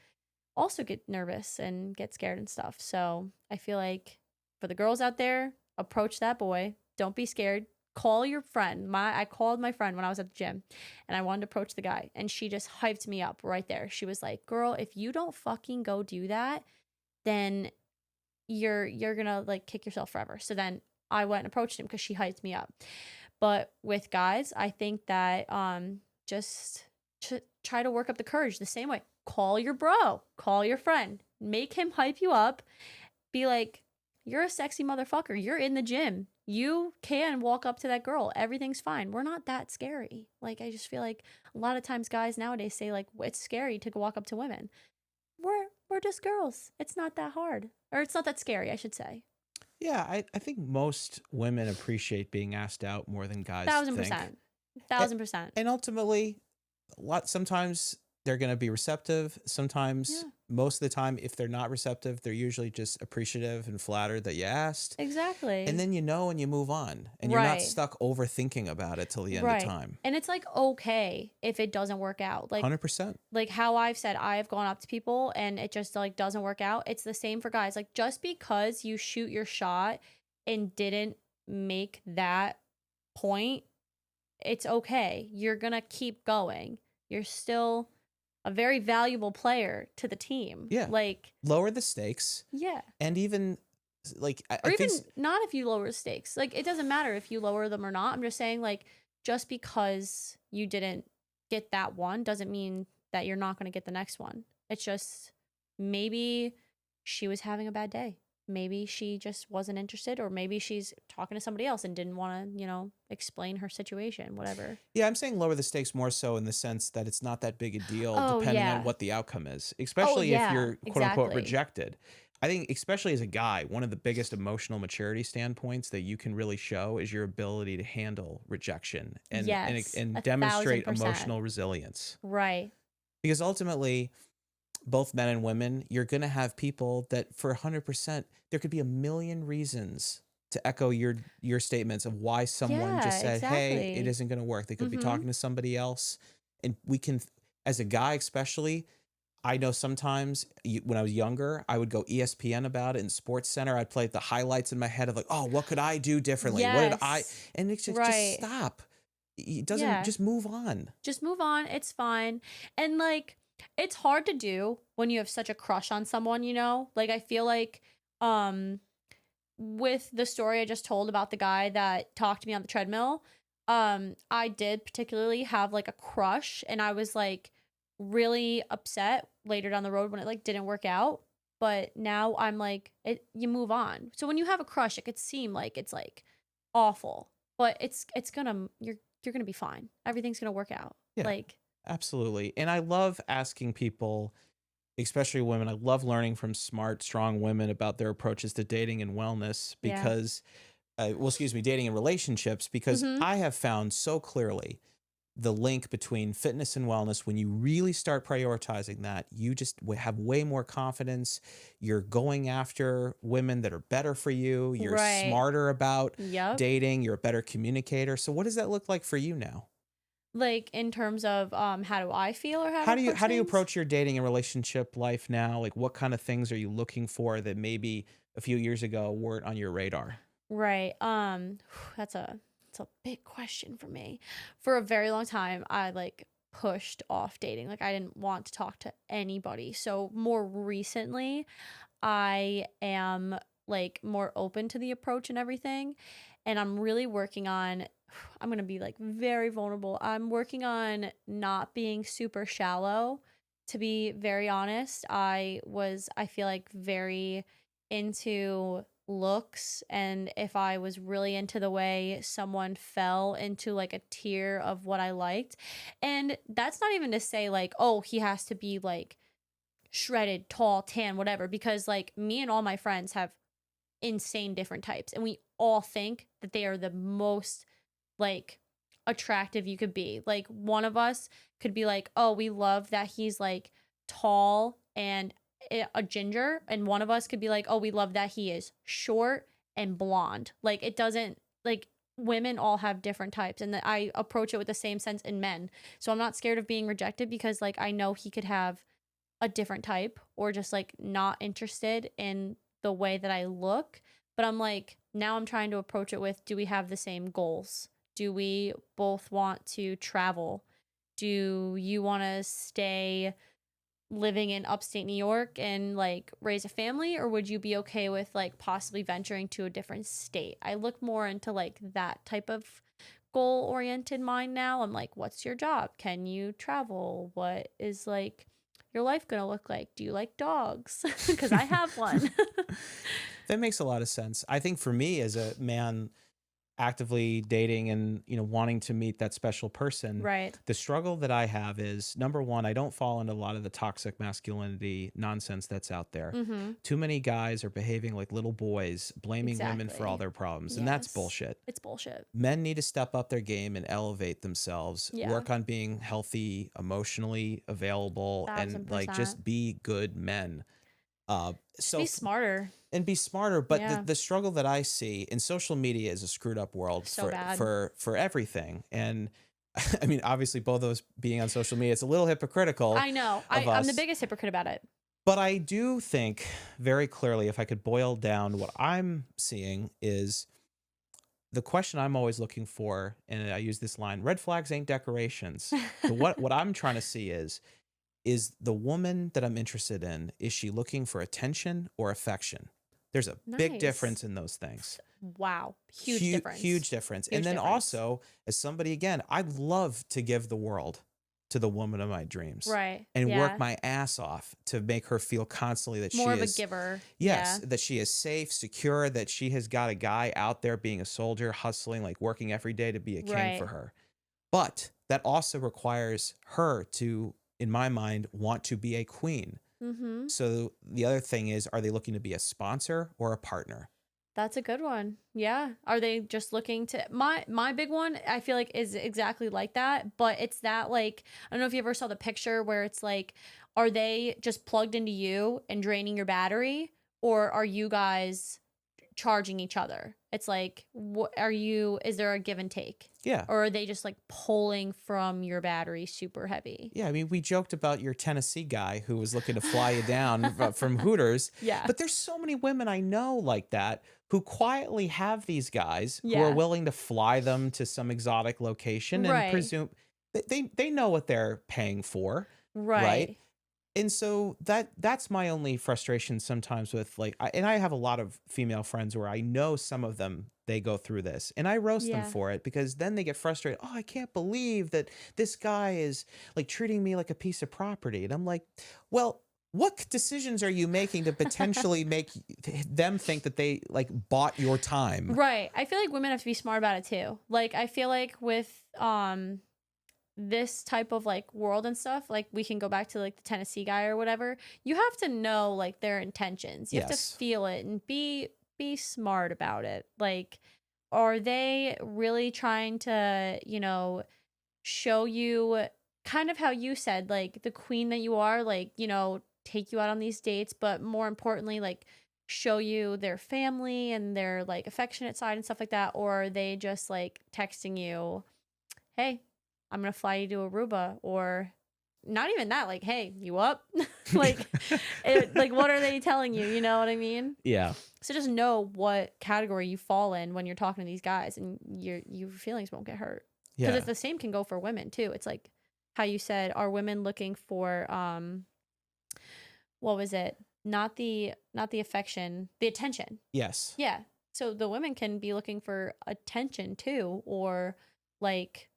also get nervous and get scared and stuff. So I feel like for the girls out there, approach that boy. Don't be scared. Call your friend. I called my friend when I was at the gym and I wanted to approach the guy, and she just hyped me up right there. She was like, girl, if you don't fucking go do that, then you're gonna like kick yourself forever. So then I went and approached him because she hyped me up. But with guys, I think that just try to work up the courage the same way. Call your bro, call your friend, make him hype you up. Be like, you're a sexy motherfucker. You're in the gym. You can walk up to that girl. Everything's fine. We're not that scary. Like, I just feel like a lot of times guys nowadays say like it's scary to walk up to women. We're just girls. It's not that hard. Or it's not that scary, I should say. Yeah, I think most women appreciate being asked out more than guys 1000%. think. 1000%. And ultimately, sometimes they're going to be receptive. Sometimes, most of the time, if they're not receptive, they're usually just appreciative and flattered that you asked. Exactly. And then and you move on. And you're not stuck overthinking about it till the end of time. And it's like okay if it doesn't work out. Like 100%. Like how I've said, I've gone up to people and it just like doesn't work out. It's the same for guys. Like just because you shoot your shot and didn't make that point, it's okay. You're gonna keep going. You're still a very valuable player to the team. Yeah. Like lower the stakes. Yeah. And even like or even not if you lower stakes. Like it doesn't matter if you lower them or not. I'm just saying like just because you didn't get that one doesn't mean that you're not going to get the next one. It's just maybe she was having a bad day. Maybe she just wasn't interested, or maybe she's talking to somebody else and didn't want to, explain her situation, whatever. Yeah, I'm saying lower the stakes more so in the sense that it's not that big a deal depending on what the outcome is, especially if you're quote unquote rejected. I think especially as a guy, one of the biggest emotional maturity standpoints that you can really show is your ability to handle rejection and demonstrate 1000%. Emotional resilience. Right. Because ultimately, both men and women, you're going to have people that for 100%, there could be a million reasons to echo your statements of why someone just said, hey, it isn't going to work. They could be talking to somebody else. And we can, as a guy especially, I know sometimes when I was younger, I would go ESPN about it in Sports Center. I'd play the highlights in my head of like, oh, what could I do differently? Yes. What did I? And it's just stop. It doesn't just move on. Just move on. It's fine. And like, it's hard to do when you have such a crush on someone, Like I feel like with the story I just told about the guy that talked to me on the treadmill, I did particularly have like a crush, and I was like really upset later down the road when it like didn't work out. But now I'm like, you move on. So when you have a crush, it could seem like it's like awful, but you're gonna be fine. Everything's gonna work out. Yeah. Like Absolutely. And I love asking people, especially women, I love learning from smart, strong women about their approaches to dating and wellness because, dating and relationships, because I have found so clearly the link between fitness and wellness. When you really start prioritizing that, you just have way more confidence. You're going after women that are better for you. You're smarter about dating. You're a better communicator. So what does that look like for you now? Like in terms of how do I feel, or how do you approach your dating and relationship life now? Like what kind of things are you looking for that maybe a few years ago weren't on your radar? Right. That's a big question for me. For a very long time, I like pushed off dating. Like I didn't want to talk to anybody. So more recently, I am like more open to the approach and everything. And I'm really working on, I'm going to be like very vulnerable. I'm working on not being super shallow, to be very honest. I feel like very into looks, and if I was really into the way someone fell into like a tier of what I liked, and that's not even to say like, oh, he has to be like shredded, tall, tan, whatever, because like me and all my friends have insane different types, and we all think that they are the most like attractive you could be. Like one of us could be like, oh, we love that he's like tall and a ginger, and one of us could be like, oh, we love that he is short and blonde. Like it doesn't, like women all have different types, and that I approach it with the same sense in men. So I'm not scared of being rejected because like I know he could have a different type or just like not interested in the way that I look. But I'm like, now I'm trying to approach it with, do we have the same goals? Do we both want to travel? Do you want to stay living in upstate New York and like raise a family, or would you be okay with like possibly venturing to a different state? I look more into like that type of goal oriented mind now. I'm like, what's your job? Can you travel? What is like your life going to look like? Do you like dogs? Because I have one. That makes a lot of sense. I think for me as a man actively dating and, you know, wanting to meet that special person, Right. the struggle that I have is, number one, I don't fall into a lot of the toxic masculinity nonsense that's out there. Mm-hmm. Too many guys are behaving like little boys, blaming women for all their problems, and that's bullshit. It's bullshit. Men need to step up their game and elevate themselves, work on being healthy, emotionally available, 1000%. and like just be good men. So be smarter. And be smarter. But the struggle that I see in social media is a screwed up world for everything. And I mean, obviously both of us being on social media, it's a little hypocritical. I know. I'm the biggest hypocrite about it. But I do think very clearly, if I could boil down what I'm seeing, is the question I'm always looking for, and I use this line, red flags ain't decorations. So what I'm trying to see is the woman that I'm interested in, is she looking for attention or affection? There's a big difference in those things. Wow. Huge difference. Huge difference. And then also, as somebody, again, I'd love to give the world to the woman of my dreams. Right. And work my ass off to make her feel constantly that more of a giver. Yes. That she is safe, secure, that she has got a guy out there being a soldier, hustling, like working every day to be a king for her. But that also requires her to, in my mind, want to be a queen. Mm-hmm. So the other thing is, are they looking to be a sponsor or a partner? That's a good one. Yeah. Are they just looking to my big one, I feel like, is exactly like that, but it's that like, I don't know if you ever saw the picture where it's like, are they just plugged into you and draining your battery, or are you guys charging each other? It's like, is there a give and take? Yeah. Or are they just like pulling from your battery super heavy? Yeah. I mean, we joked about your Tennessee guy who was looking to fly you down from Hooters. Yeah. But there's so many women I know like that who quietly have these guys who are willing to fly them to some exotic location and presume they know what they're paying for. Right. And so that's my only frustration sometimes with like, and I have a lot of female friends where I know some of them, they go through this and I roast them for it, because then they get frustrated. Oh, I can't believe that this guy is like treating me like a piece of property. And I'm like, well, what decisions are you making to potentially make them think that they like bought your time? Right. I feel like women have to be smart about it too. Like, I feel like with, this type of like world and stuff, like we can go back to like the Tennessee guy or whatever, you have to know like their intentions. You have to feel it and be smart about it. Like, are they really trying to, you know, show you kind of how you said, like the queen that you are, like, you know, take you out on these dates, but more importantly, like show you their family and their like affectionate side and stuff like that? Or are they just like texting you, hey, I'm going to fly you to Aruba? Or not even that, like, hey, you up? like, like, what are they telling you? You know what I mean? Yeah. So just know what category you fall in when you're talking to these guys, and your feelings won't get hurt. Because it's the same can go for women too. It's like how you said, are women looking for, what was it? Not the affection, the attention. Yes. Yeah. So the women can be looking for attention too, or like,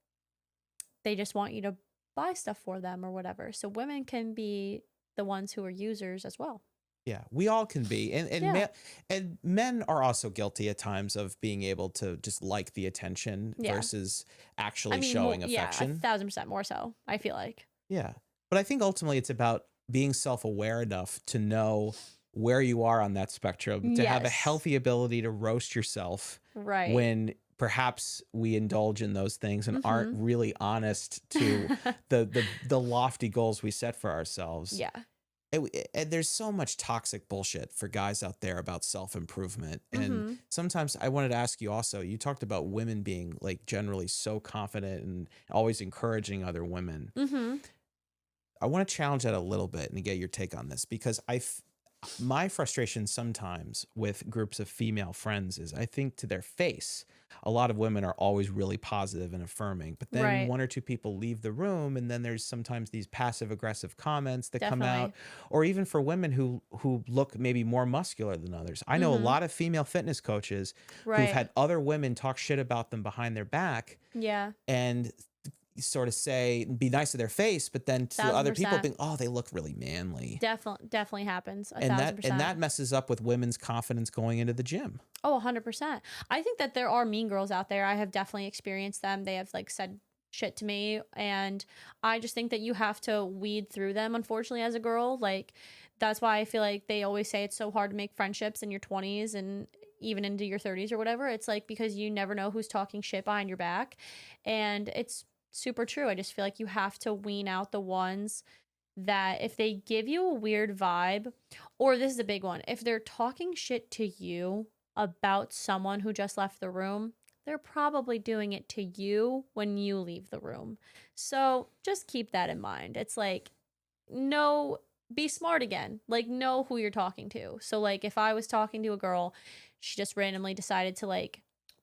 they just want you to buy stuff for them or whatever. So women can be the ones who are users as well. Yeah, we all can be. And men are also guilty at times of being able to just like the attention versus actually showing affection. Yeah, 1000% more so, I feel like. Yeah. But I think ultimately it's about being self-aware enough to know where you are on that spectrum, to have a healthy ability to roast yourself when perhaps we indulge in those things and aren't really honest to the lofty goals we set for ourselves. Yeah. And there's so much toxic bullshit for guys out there about self-improvement. And Mm-hmm. sometimes I wanted to ask you also, you talked about women being like generally so confident and always encouraging other women. Mm-hmm. I want to challenge that a little bit and get your take on this because my frustration sometimes with groups of female friends is I think to their face, a lot of women are always really positive and affirming, but then Right. one or two people leave the room and then there's sometimes these passive aggressive comments that come out, Definitely. or even for women who look maybe more muscular than others. I know a Mm-hmm. lot of female fitness coaches who've Right. had other women talk shit about them behind their back Yeah. and sort of say be nice to their face, but then to Thousand other people percent. being, oh, they look really manly. Definitely happens. A And thousand that percent. messes up with women's confidence going into the gym. Oh, 100%. I think that there are mean girls out there. I have definitely experienced them. They have like said shit to me, and I just think that you have to weed through them, unfortunately, as a girl. Like that's why I feel like they always say it's so hard to make friendships in your 20s and even into your 30s or whatever. It's like because you never know who's talking shit behind your back. And it's super true. I just feel like you have to wean out the ones that if they give you a weird vibe, or this is a big one, if they're talking shit to you about someone who just left the room, they're probably doing it to you when you leave the room. So just keep that in mind. It's like, know, be smart again. Like, know who you're talking to. So, like, if I was talking to a girl, she just randomly decided to, like,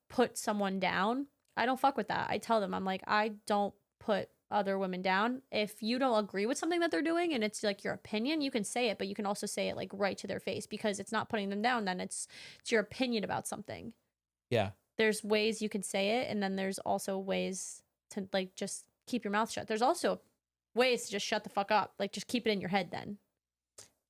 put someone down, I don't fuck with that. I tell them, I'm like, I don't put other women down. If you don't agree with something that they're doing and it's like your opinion, you can say it, but you can also say it like right to their face because it's not putting them down. Then it's your opinion about something. Yeah. There's ways you can say it, and then there's also ways to like just keep your mouth shut. There's also ways to just shut the fuck up. Like just keep it in your head then.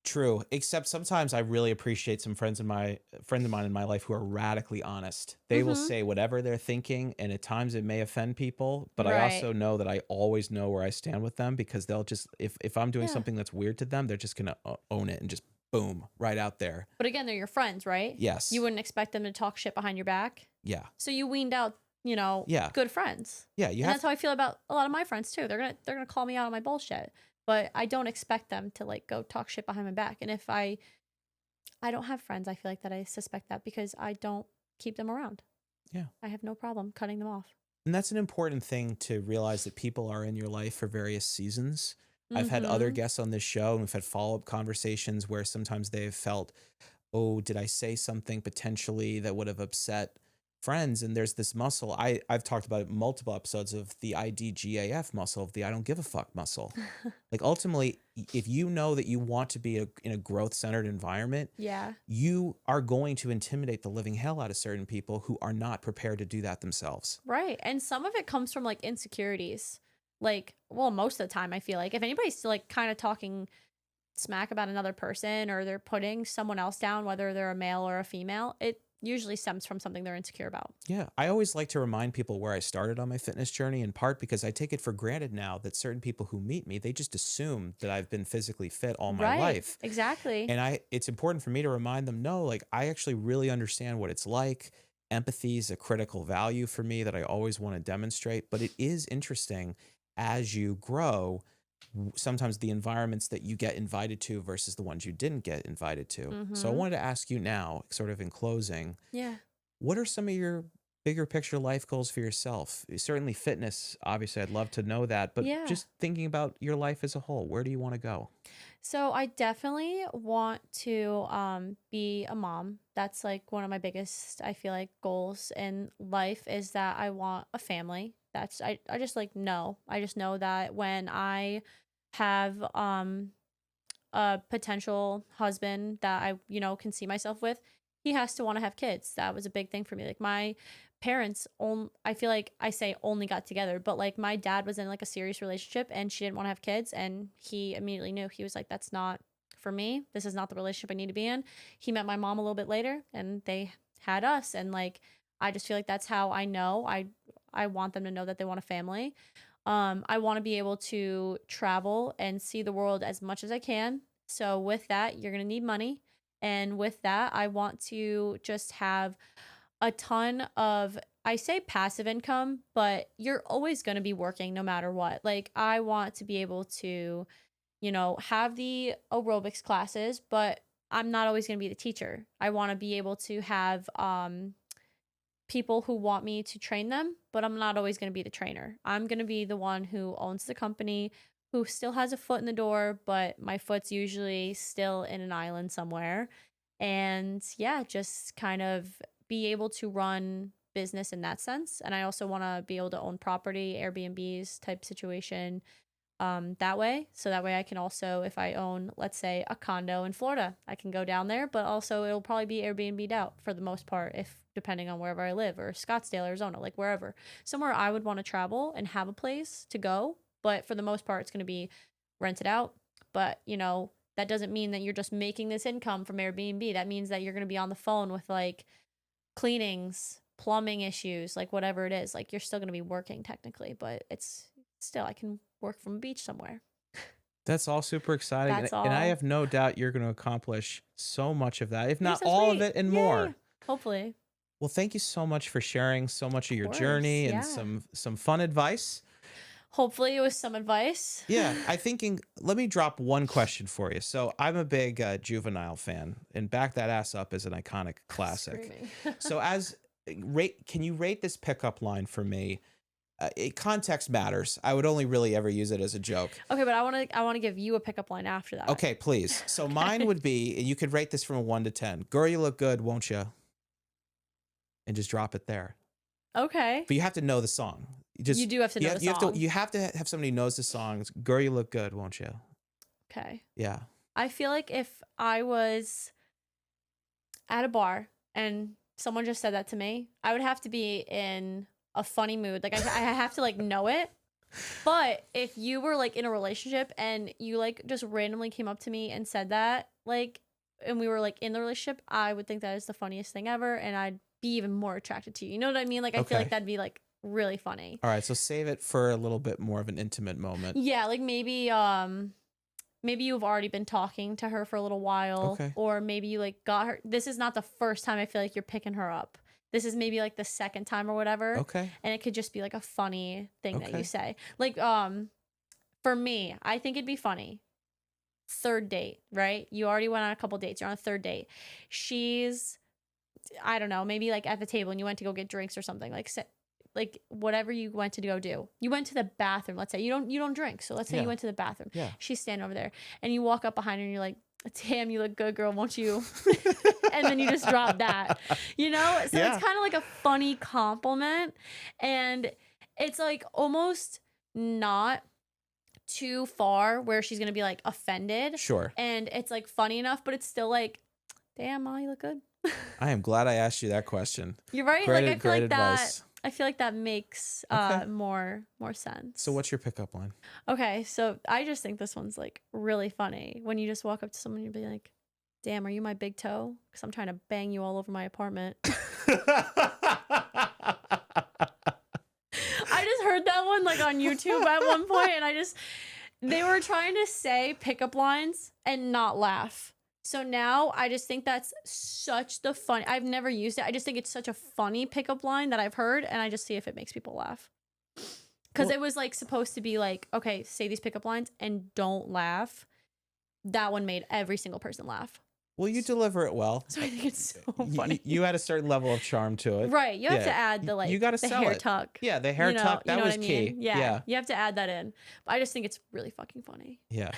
True. Except sometimes I really appreciate some friends of mine in my life who are radically honest. They will Mm-hmm. say whatever they're thinking, and at times it may offend people, but I Right. also know that I always know where I stand with them because they'll just if I'm doing Yeah. something that's weird to them, they're just gonna own it and just boom right out there. But again, they're your friends, right? You Yes. wouldn't expect them to talk shit behind your back. Yeah. So you weaned out, you know, Yeah. good friends. Yeah. You And have that's how I feel about a lot of my friends too. They're gonna call me out on my bullshit. But I don't expect them to like go talk shit behind my back. And if I don't have friends, I feel like that I suspect that because I don't keep them around. yeah. I have no problem cutting them off. And that's an important thing to realize that people are in your life for various seasons. I've had other Mm-hmm. guests on this show and we've had follow-up conversations where sometimes they've felt, oh, did I say something potentially that would have upset friends? And there's this muscle. I've talked about it multiple episodes of the IDGAF muscle, of the I don't give a fuck muscle. Like ultimately, if you know that you want to be in a growth-centered environment, Yeah. you are going to intimidate the living hell out of certain people who are not prepared to do that themselves. Right. And some of it comes from like insecurities. Like, well, most of the time I feel like if anybody's still like kind of talking smack about another person or they're putting someone else down, whether they're a male or a female, it usually stems from something they're insecure about. Yeah, I always like to remind people where I started on my fitness journey, in part because I take it for granted now that certain people who meet me, they just assume that I've been physically fit all my Right. life. Exactly. And it's important for me to remind them, no, like I actually really understand what it's like. Empathy is a critical value for me that I always want to demonstrate, but it is interesting as you grow, sometimes the environments that you get invited to versus the ones you didn't get invited to. So I Mm-hmm. wanted to ask you now, sort of in closing, Yeah. what are some of your bigger picture life goals for yourself? Certainly fitness, obviously I'd love to know that, but Yeah. just thinking about your life as a whole, where do you want to go? So I definitely want to be a mom. That's like one of my biggest, I feel like, goals in life is that I want a family. I just like know. I just know that when I have a potential husband that I, you know, can see myself with, he has to want to have kids. That was a big thing for me. Like my parents I feel like I say only got together, but like my dad was in like a serious relationship and she didn't want to have kids and he immediately knew. He was like, that's not for me. This is not the relationship I need to be in. He met my mom a little bit later and they had us, and like I just feel like that's how I know I want them to know that they want a family. I want to be able to travel and see the world as much as I can. So, with that, you're going to need money. And with that, I want to just have a ton of, I say passive income, but you're always going to be working no matter what. Like, I want to be able to you know, have the aerobics classes, but I'm not always going to be the teacher. I want to be able to have people who want me to train them, but I'm not always going to be the trainer. I'm going to be the one who owns the company, who still has a foot in the door, but my foot's usually still in an island somewhere. And yeah, just kind of be able to run business in that sense. And I also want to be able to own property, Airbnbs type situation, that way. So that way I can also, if I own, let's say, a condo in Florida, I can go down there, but also it'll probably be Airbnb'd out for the most part, if depending on wherever I live, or Scottsdale, Arizona, like wherever, somewhere I would want to travel and have a place to go. But for the most part, it's going to be rented out. But, you know, that doesn't mean that you're just making this income from Airbnb. That means that you're going to be on the phone with like cleanings, plumbing issues, like whatever it is. Like you're still going to be working technically, but it's still, I can work from a beach somewhere. That's all super exciting. That's all. And I have no doubt you're going to accomplish so much of that, if not so all sweet. of it and Yay. more. Hopefully. Well, thank you so much for sharing so much of your journey and some fun advice. Hopefully it was some advice. Yeah, let me drop one question for you. So I'm a big Juvenile fan, and Back That Ass Up is an iconic classic. So can you rate this pickup line for me? Context matters. I would only really ever use it as a joke. Okay, but I want to give you a pickup line after that. Okay, please. So mine would be, and you could rate this from a 1 to 10. Girl, you look good, won't you? And just drop it there. Okay. But you have to know the song. You do have to know the song. You have to have somebody who knows the songs. Girl, you look good, won't you? Okay. Yeah. I feel like if I was at a bar and someone just said that to me, I would have to be in a funny mood. Like I have to like know it. But if you were like in a relationship and you like just randomly came up to me and said that, like, and we were like in the relationship, I would think that is the funniest thing ever, and I'd be even more attracted to you. You know what I mean? Like I feel like that'd be like really funny. All right, so save it for a little bit more of an intimate moment. Yeah, like maybe maybe you've already been talking to her for a little while, or maybe you like got her. This is not the first time I feel like you're picking her up. This is maybe like the second time or whatever. Okay. And it could just be like a funny thing that you say. Like, for me, I think it'd be funny. Third date, right? You already went on a couple dates. You're on a third date. She's, I don't know, maybe like at the table and you went to go get drinks or something. Like whatever you went to go do. You went to the bathroom. Let's say you don't drink. So let's say you went to the bathroom. Yeah. She's standing over there and you walk up behind her and you're like, damn, you look good, girl, won't you? And then you just drop that, you know? So it's kind of like a funny compliment. And it's like almost not too far where she's going to be like offended. Sure. And it's like funny enough, but it's still like, damn, Ma, you look good. I am glad I asked you that question. You're right. Great, like I feel like advice. I feel like that makes more sense. So what's your pickup line? Okay, so I just think this one's like really funny. When you just walk up to someone, you'd be like, damn, are you my big toe? Because I'm trying to bang you all over my apartment. I just heard that one like on YouTube at one point, and they were trying to say pickup lines and not laugh. So now I just think that's such the fun. I've never used it. I just think it's such a funny pickup line that I've heard, and I just see if it makes people laugh. Because it was like supposed to be like, okay, say these pickup lines and don't laugh. That one made every single person laugh. Well, you deliver it well. So I think it's so funny. You had a certain level of charm to it. Right. You have to add the like, you gotta the sell hair it. tuck. Yeah, the hair tuck, that was key. Yeah. You have to add that in. But I just think it's really fucking funny. Yeah.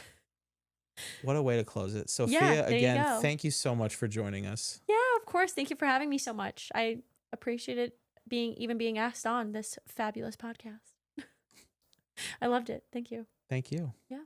What a way to close it. Sophia, again, thank you so much for joining us. Yeah, of course. Thank you for having me so much. I appreciate it being asked on this fabulous podcast. I loved it. Thank you. Thank you. Yeah.